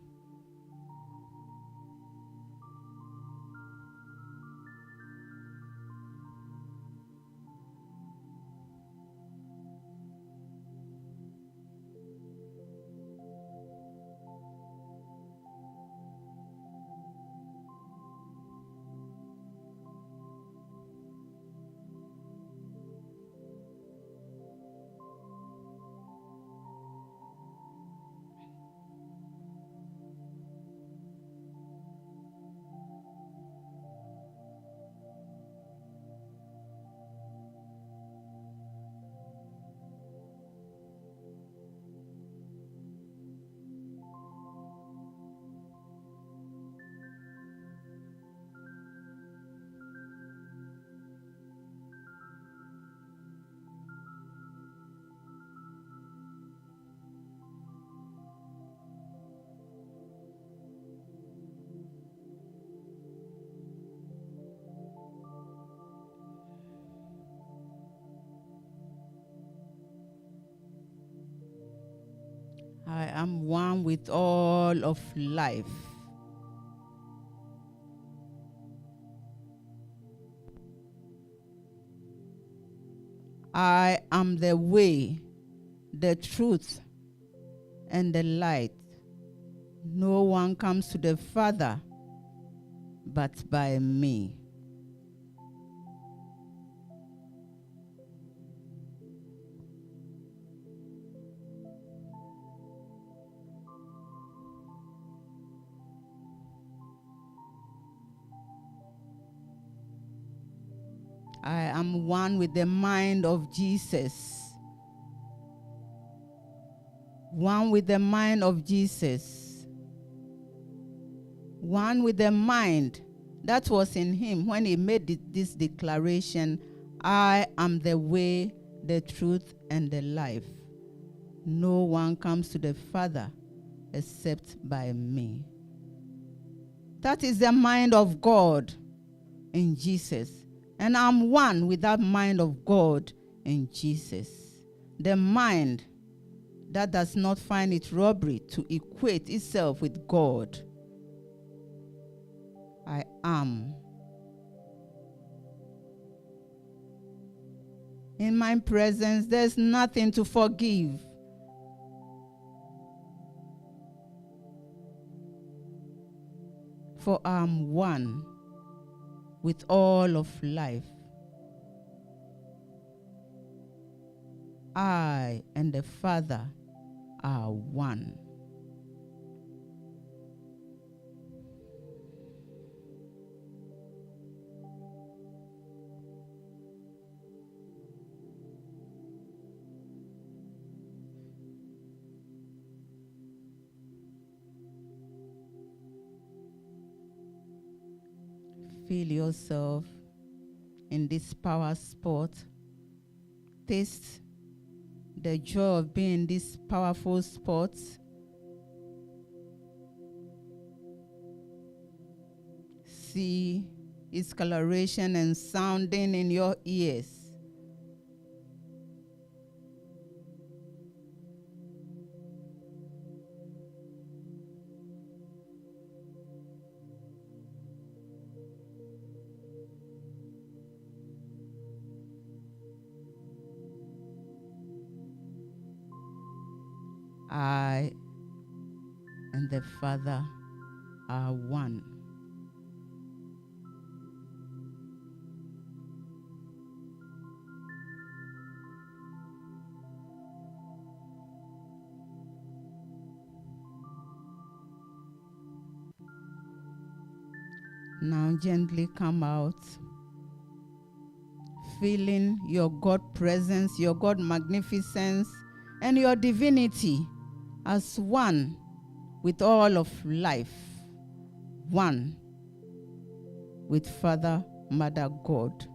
I am one with all of life. I am the way, the truth, and the light. No one comes to the Father but by me. I am one with the mind of Jesus. One with the mind of Jesus. One with the mind that was in him when he made this declaration, I am the way, the truth, and the life. No one comes to the Father except by me. That is the mind of God in Jesus. And I'm one with that mind of God in Jesus. The mind that does not find it robbery to equate itself with God. I am. In my presence, there's nothing to forgive. For I'm one with all of life. I and the Father are one. Feel yourself in this power spot. Taste the joy of being in this powerful spot. See its coloration and sounding in your ears. I and the Father are one. Now gently come out, feeling your God presence, your God magnificence, and your divinity as one with all of life, one with Father, Mother, God,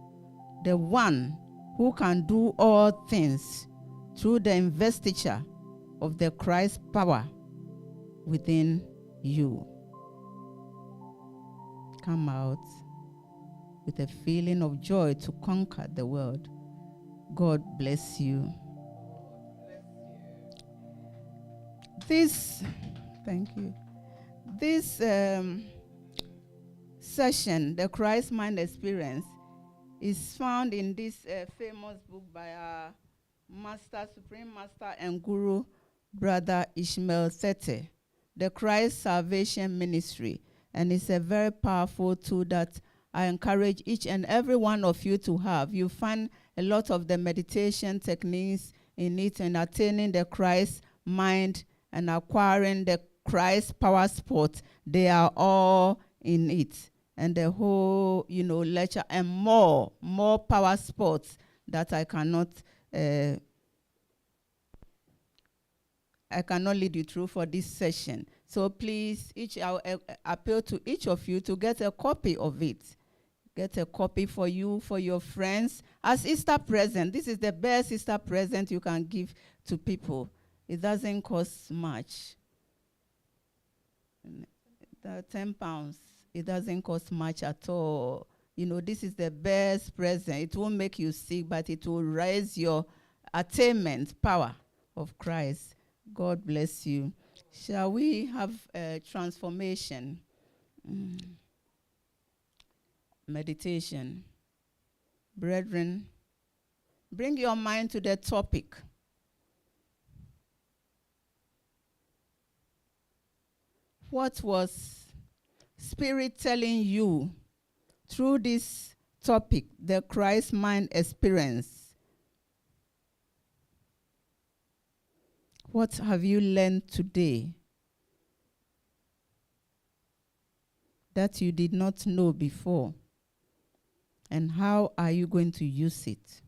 the one who can do all things through the investiture of the Christ power within you. Come out with a feeling of joy to conquer the world. God bless you. Thank you. This session, the Christ Mind Experience, is found in this famous book by our Master, Supreme Master and Guru, Brother Ishmael Tete, The Christ Salvation Ministry. And it's a very powerful tool that I encourage each and every one of you to have. You find a lot of the meditation techniques in it and attaining the Christ mind and acquiring the Christ power spot. They are all in it. And the whole, lecture and more power spots that I cannot lead you through for this session. So please, I appeal to each of you to get a copy of it. Get a copy for you, for your friends, as Easter present. This is the best Easter present you can give to people. It doesn't cost much. £10. It doesn't cost much at all. This is the best present. It won't make you sick, but it will raise your attainment power of Christ. God bless you. Shall we have a transformation? Meditation. Brethren, bring your mind to the topic. What was Spirit telling you through this topic, the Christ mind experience? What have you learned today that you did not know before? And how are you going to use it?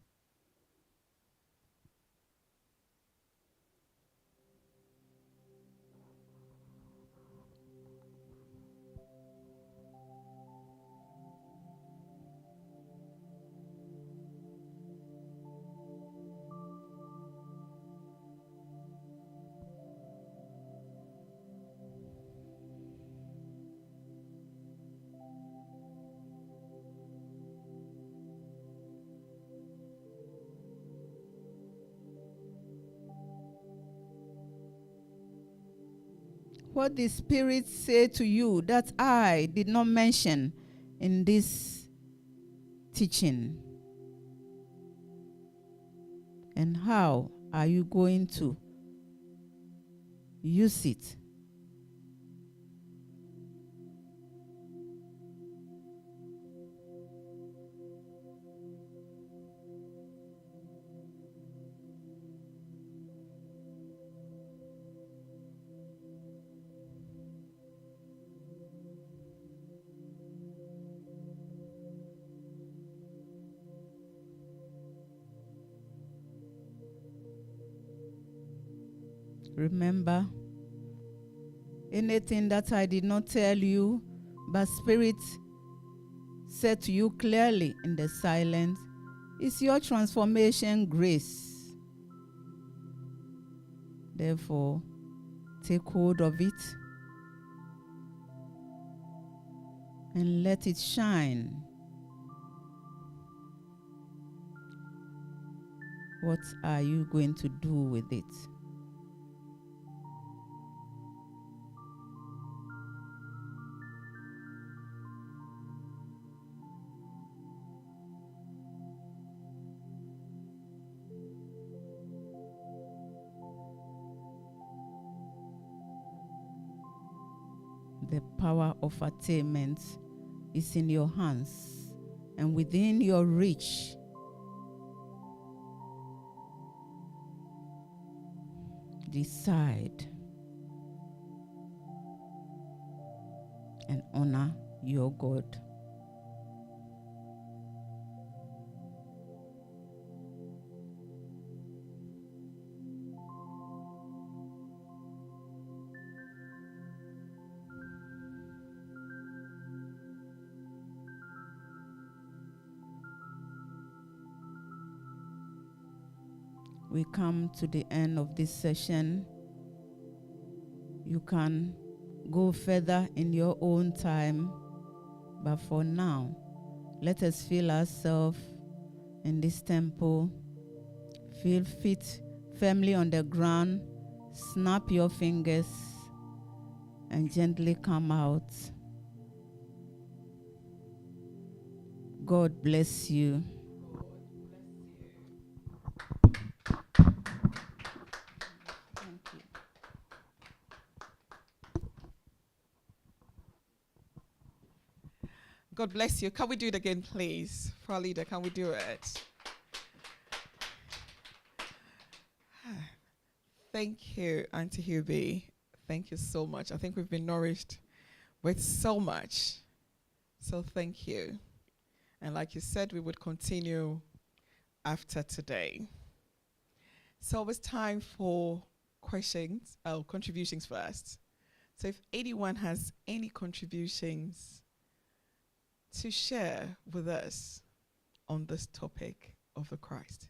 What did Spirit say to you that I did not mention in this teaching? And how are you going to use it? Remember, anything that I did not tell you, but Spirit said to you clearly in the silence, is your transformation grace. Therefore, take hold of it and let it shine. What are you going to do with it? The power of attainment is in your hands and within your reach. Decide and honor your God. We come to the end of this session. You can go further in your own time, but for now, let us feel ourselves in this temple. Feel feet firmly on the ground. Snap your fingers and gently come out. God bless you. God bless you. Can we do it again, please? For our leader, can we do it? Thank you, Auntie Hubie. Thank you so much. I think we've been nourished with so much. So thank you. And like you said, we would continue after today. So it's time for contributions first. So if anyone has any contributions to share with us on this topic of the Christ,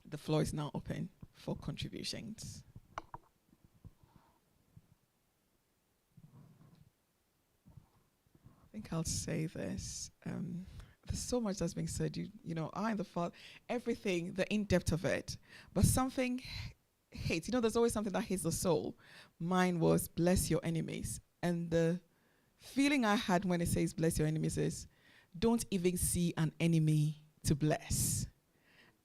the floor is now open for contributions. I think I'll say this. The there's so much that's being said. You know, I and the Father, everything, the in-depth of it. But something hates. You know, there's always something that hates the soul. Mine was bless your enemies. And the feeling I had when it says bless your enemies is don't even see an enemy to bless.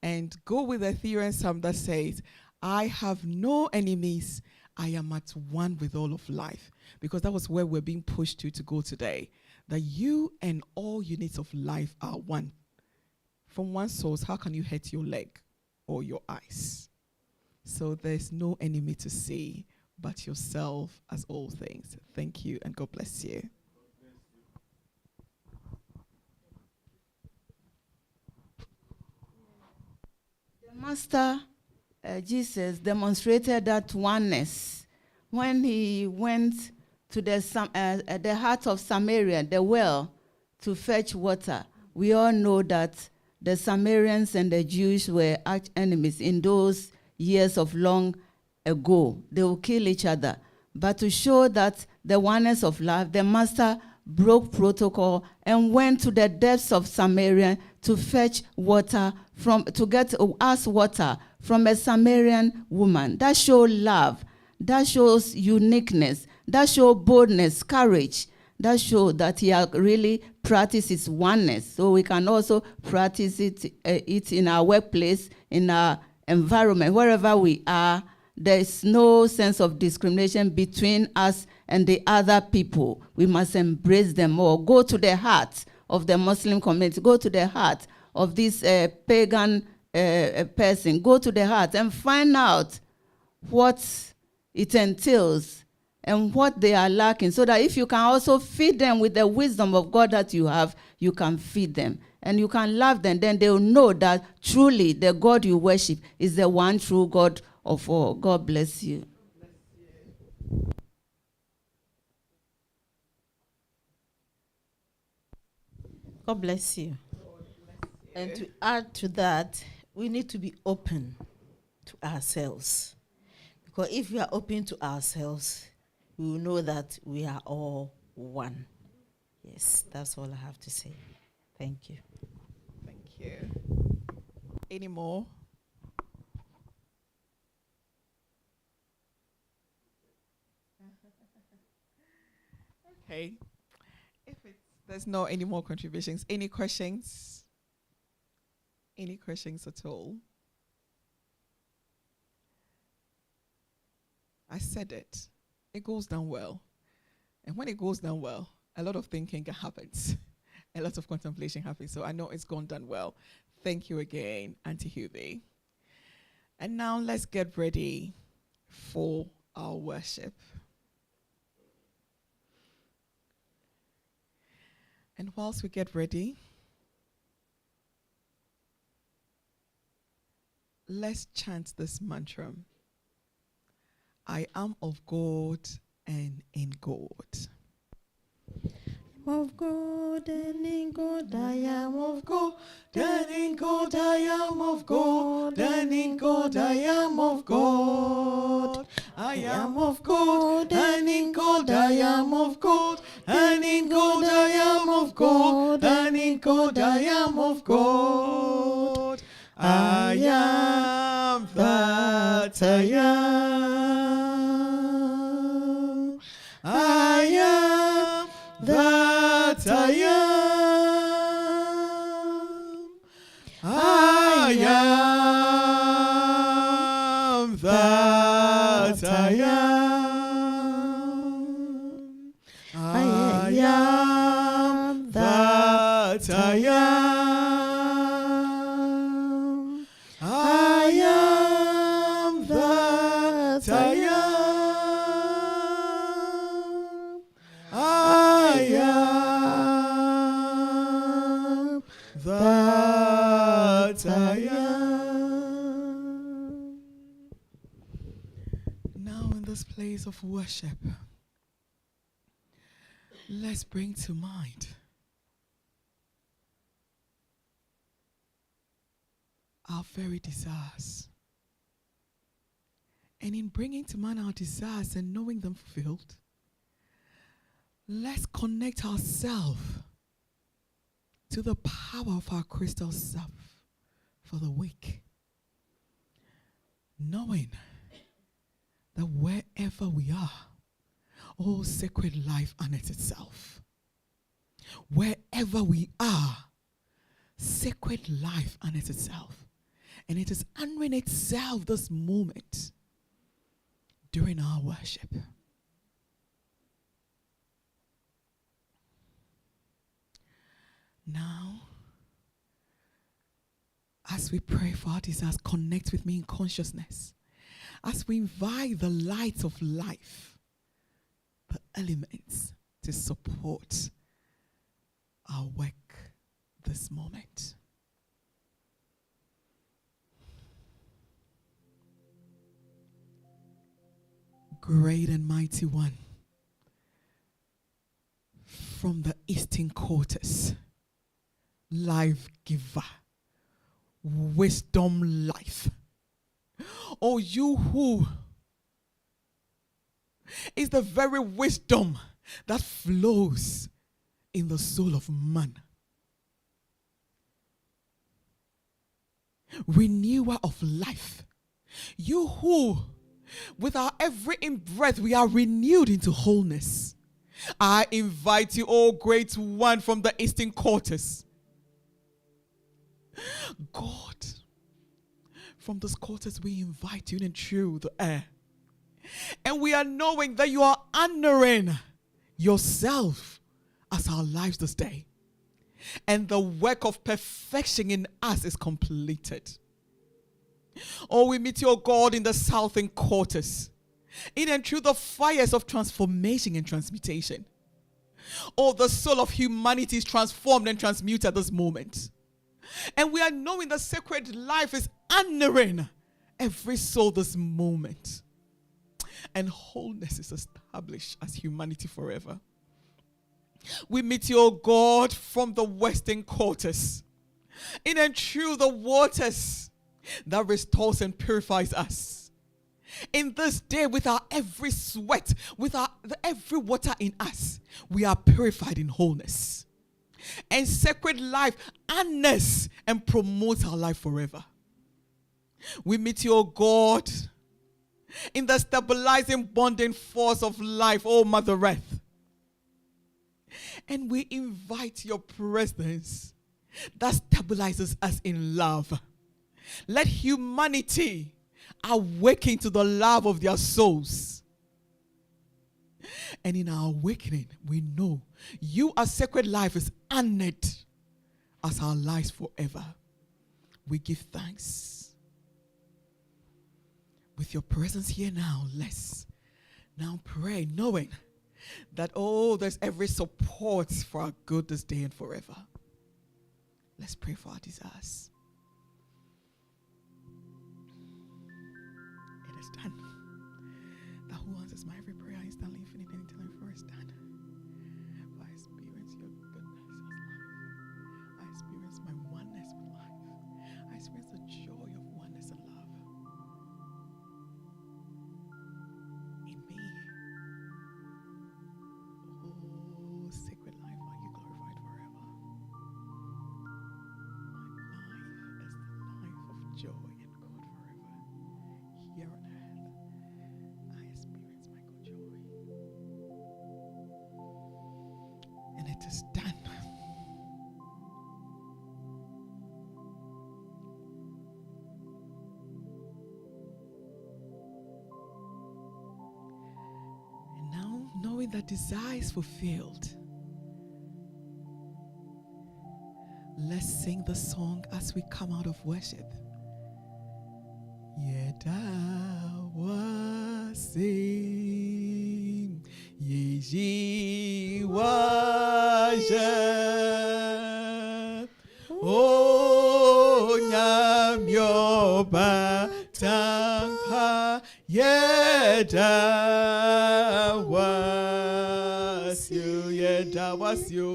And go with the Etherean psalm that says, I have no enemies. I am at one with all of life. Because that was where we're being pushed to go today. That you and all units of life are one. From one source, how can you hurt your leg or your eyes? So there's no enemy to see but yourself as all things. Thank you and God bless you. The Master Jesus demonstrated that oneness when he went to the heart of Samaria, the well, to fetch water. We all know that the Samaritans and the Jews were arch enemies in those years of long ago. They will kill each other. But to show that the oneness of love, the Master broke protocol and went to the depths of Samaria to fetch water to get us water from a Samaritan woman. That shows love. That shows uniqueness. That shows boldness, courage. That shows that he really practices oneness. So we can also practice it in our workplace, in our environment, wherever we are. There is no sense of discrimination between us and the other people. We must embrace them all. Go to the heart of the Muslim community. Go to the heart of this pagan person. Go to the heart and find out what it entails and what they are lacking, so that if you can also feed them with the wisdom of God that you have, you can feed them. And you can love them, then they will know that truly the God you worship is the one true God of all. God bless you. God bless you. And to add to that, we need to be open to ourselves. Because if we are open to ourselves, we will know that we are all one. Yes, that's all I have to say. Thank you. Thank you. Any more? Okay. If there's no any more contributions, any questions? Any questions at all? I said it. It goes down well. And when it goes down well, a lot of thinking happens. A lot of contemplation happens. So I know it's gone down well. Thank you again, Auntie Hubie. And now let's get ready for our worship. And whilst we get ready, let's chant this mantra. I am of God and in God. Of God and in God, I am of God. And in God I am of God. And in God I am of God. I am of God. And in God I am of God. And in God I am of God. And in God I am of God. I am that I am. I am that I am. I am that I am. I am that I am. I am that I am. I am that I am. Now in this place of worship, let's bring to mind our very desires. And in bringing to mind our desires and knowing them fulfilled, let's connect ourselves to the power of our crystal self for the week, knowing that wherever we are, all sacred life honors itself. Wherever we are, sacred life honors itself. And it is honoring itself this moment during our worship. Now, as we pray for our desires, connect with me in consciousness. As we invite the light of life, the elements to support our work this moment. Great and mighty one, from the eastern quarters, life giver, wisdom life. Oh, you who is the very wisdom that flows in the soul of man. Renewer of life. You who, with our every in-breath, we are renewed into wholeness. I invite you, oh great one from the eastern quarters. God, from those quarters we invite you in through the air. And we are knowing that you are honoring yourself as our lives this day. And the work of perfection in us is completed. Oh, we meet your God in the southern quarters, in and through the fires of transformation and transmutation. Oh, the soul of humanity is transformed and transmuted at this moment. And we are knowing the sacred life is honoring every soul this moment. And wholeness is established as humanity forever. We meet your God from the western quarters, in and through the waters that restores and purifies us. In this day, with our every sweat, with every water in us, we are purified in wholeness. And sacred life honors and promotes our life forever. We meet your God in the stabilizing, bonding force of life, oh Mother Earth. And we invite your presence that stabilizes us in love. Let humanity awaken to the love of their souls. And in our awakening, we know you, as sacred life, is honored as our lives forever. We give thanks. With your presence here now, let's now pray, knowing that, oh, there's every support for our good this day and forever. Let's pray for our desires. It is done. That who answers my every prayer instantly, infinite, anytime, for is done. For I experience your goodness as life. I experience my oneness with life. I experience the joy of oneness and love. In me. Oh, sacred life, are you glorified forever? My life is the life of joy in God forever. Here on earth, I experience my God joy. And it is done. And now, knowing that desire is fulfilled, let's sing the song as we come out of worship. Yeda wasim yeji waje o nyamyo batangha yeda wasyu yeda wasyu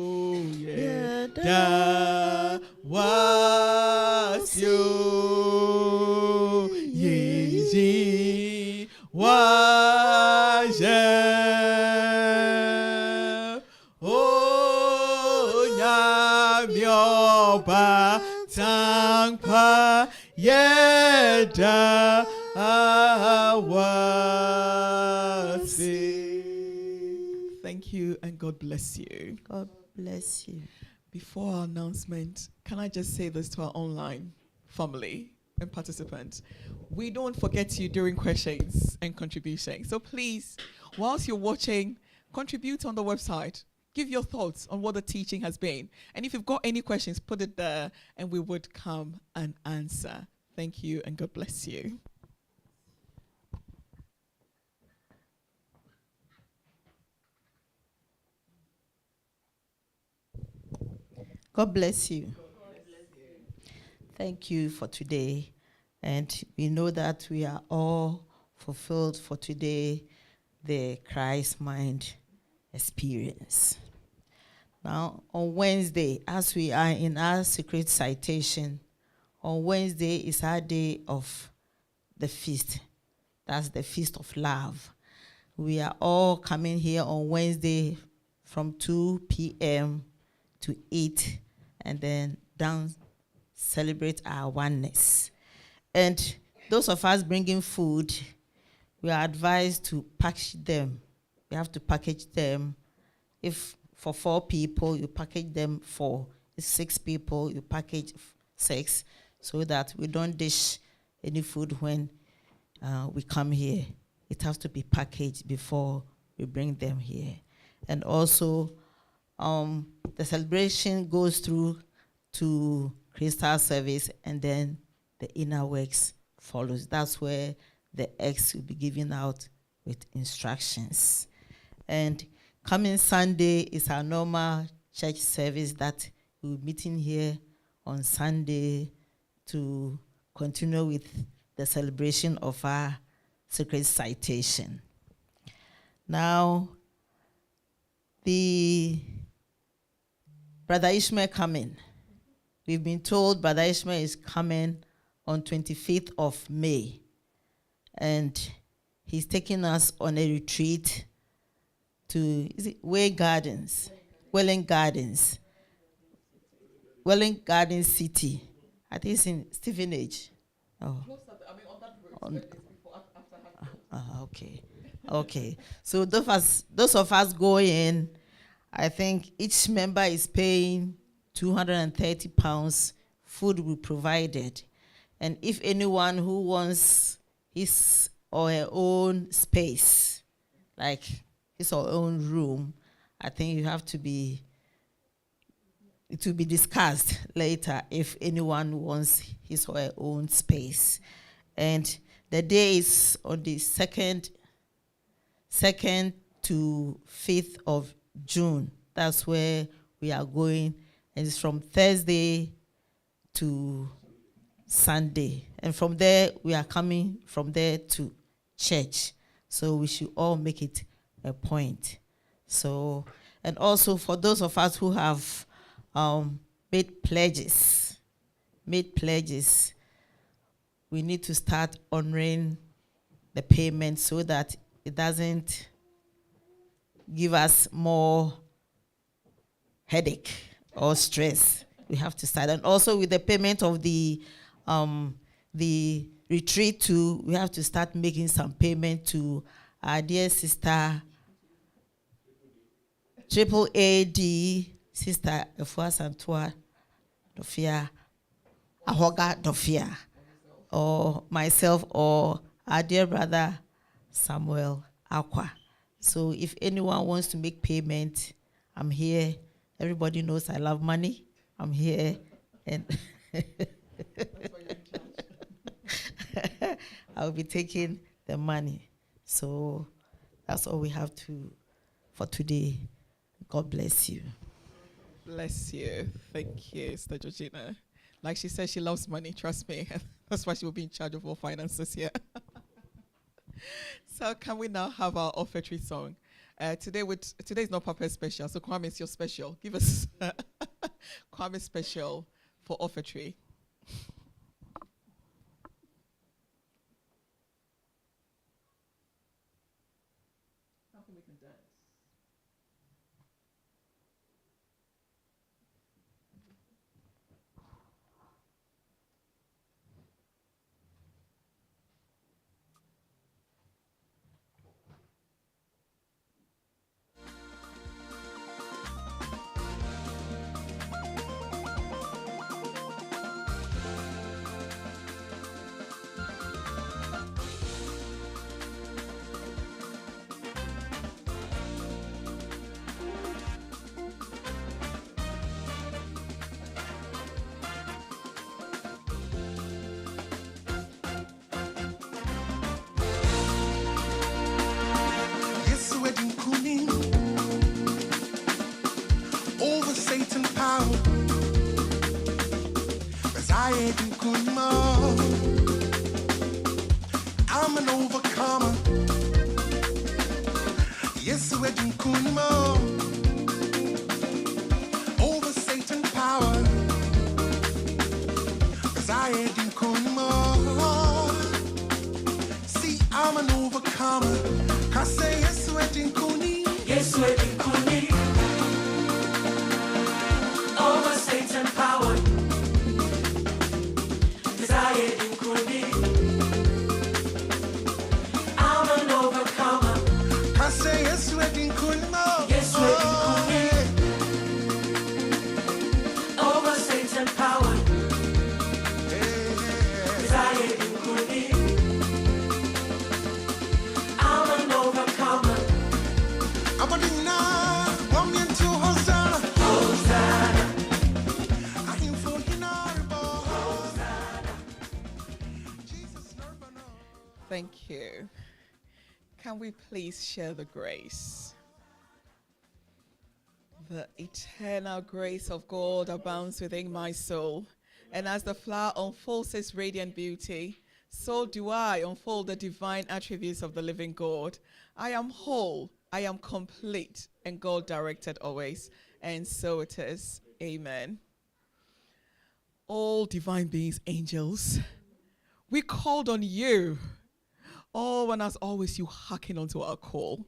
yeji waje o nyamyo Oba Tangpa Yeda Awasi. Thank you and God bless you. God bless you. Before our announcement, can I just say this to our online family and participants? We don't forget you during questions and contributions. So please, whilst you're watching, contribute on the website. Give your thoughts on what the teaching has been. And if you've got any questions, put it there and we would come and answer. Thank you and God bless you. God bless you. Thank you for today. And we know that we are all fulfilled for today, the Christ mind experience. Now, on Wednesday, as we are in our secret citation, on Wednesday is our day of the feast. That's the feast of love. We are all coming here on Wednesday from 2 p.m. to 8, and then down celebrate our oneness. And those of us bringing food, we are advised to package them. We have to package them. If for 4 people, you package them 4. If 6 people, you package 6, so that we don't dish any food when we come here. It has to be packaged before we bring them here. And also, the celebration goes through to crystal service, and then the inner works follows. That's where the eggs will be given out with instructions. And coming Sunday is our normal church service that we'll be meeting here on Sunday to continue with the celebration of our sacred citation. Now, the Brother Ishmael coming. We've been told Brother Ishmael is coming on 25th of May. And he's taking us on a retreat to, is it Welling Gardens? Welling Gardens. Welling Gardens City. I think it's in Stevenage. Oh. Okay. Okay. So those of us going, I think each member is paying £230. Food will be provided. And if anyone who wants his or her own space, like his or her own room, I think you have to be, it will be discussed later if anyone wants his or her own space. And the day is on the 2nd to 5th of June. That's where we are going. And it's from Thursday to Sunday. And from there, we are coming from there to church. So we should all make it a point. So, and also for those of us who have made pledges, we need to start honoring the payment so that it doesn't give us more headache or stress. We have to start. And also with the payment of the retreat too, we have to start making some payment to our dear sister, Triple AD, Sister Efua Santua Dofia, Ahoga Dofia, or myself, or our dear brother Samuel Aqua. So if anyone wants to make payment, I'm here. Everybody knows I love money. I'm here, and I'll be taking the money. So that's all we have for today. God bless you. Bless you. Thank you, Sister Georgina. Like she said, she loves money. Trust me. That's why she will be in charge of all finances here. So can we now have our offertory song? Today is not Papa's special, so Kwame, it's your special. Give us Kwame's special for offertory. How can we can dance? I'm an overcomer. Yes, we're kunimo. Over Satan power. 'Cause I ain't in kunimo. See, I'm an overcomer. 'Cause say yes, we're in kuni. Yes, we're in kuni. Over Satan power. 'Cause I ain't in kuni. I'm an overcomer. I say yes, we're in kunimo. Yes, we're in kuni. Over Satan power. 'Cause I ain't in kuni. I'm an overcomer. I'm a dinner. One man to Hosanna. Hosanna. I am for Hosanna. Jesus, Nirvana. Thank you. Can we please share the grace? The eternal grace of God abounds within my soul. And as the flower unfolds its radiant beauty, so do I unfold the divine attributes of the living God. I am whole, I am complete, and God directed always. And so it is. Amen. All divine beings, angels, we called on you. Oh, and as always, you hearken unto our call.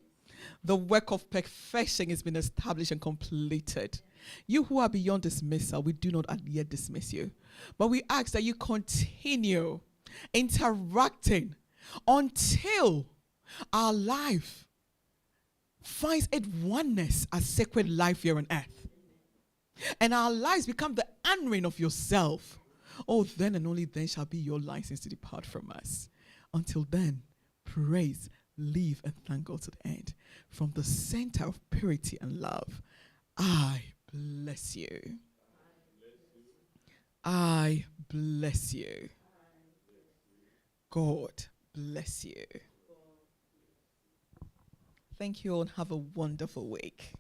The work of perfection has been established and completed. You who are beyond dismissal, we do not yet dismiss you. But we ask that you continue interacting until our life finds its oneness as sacred life here on earth. And our lives become the honoring of yourself. Oh, then and only then shall be your license to depart from us. Until then, praise, live, and thank God to the end. From the center of purity and love, I bless you. I bless you. God bless you. Thank you all and have a wonderful week.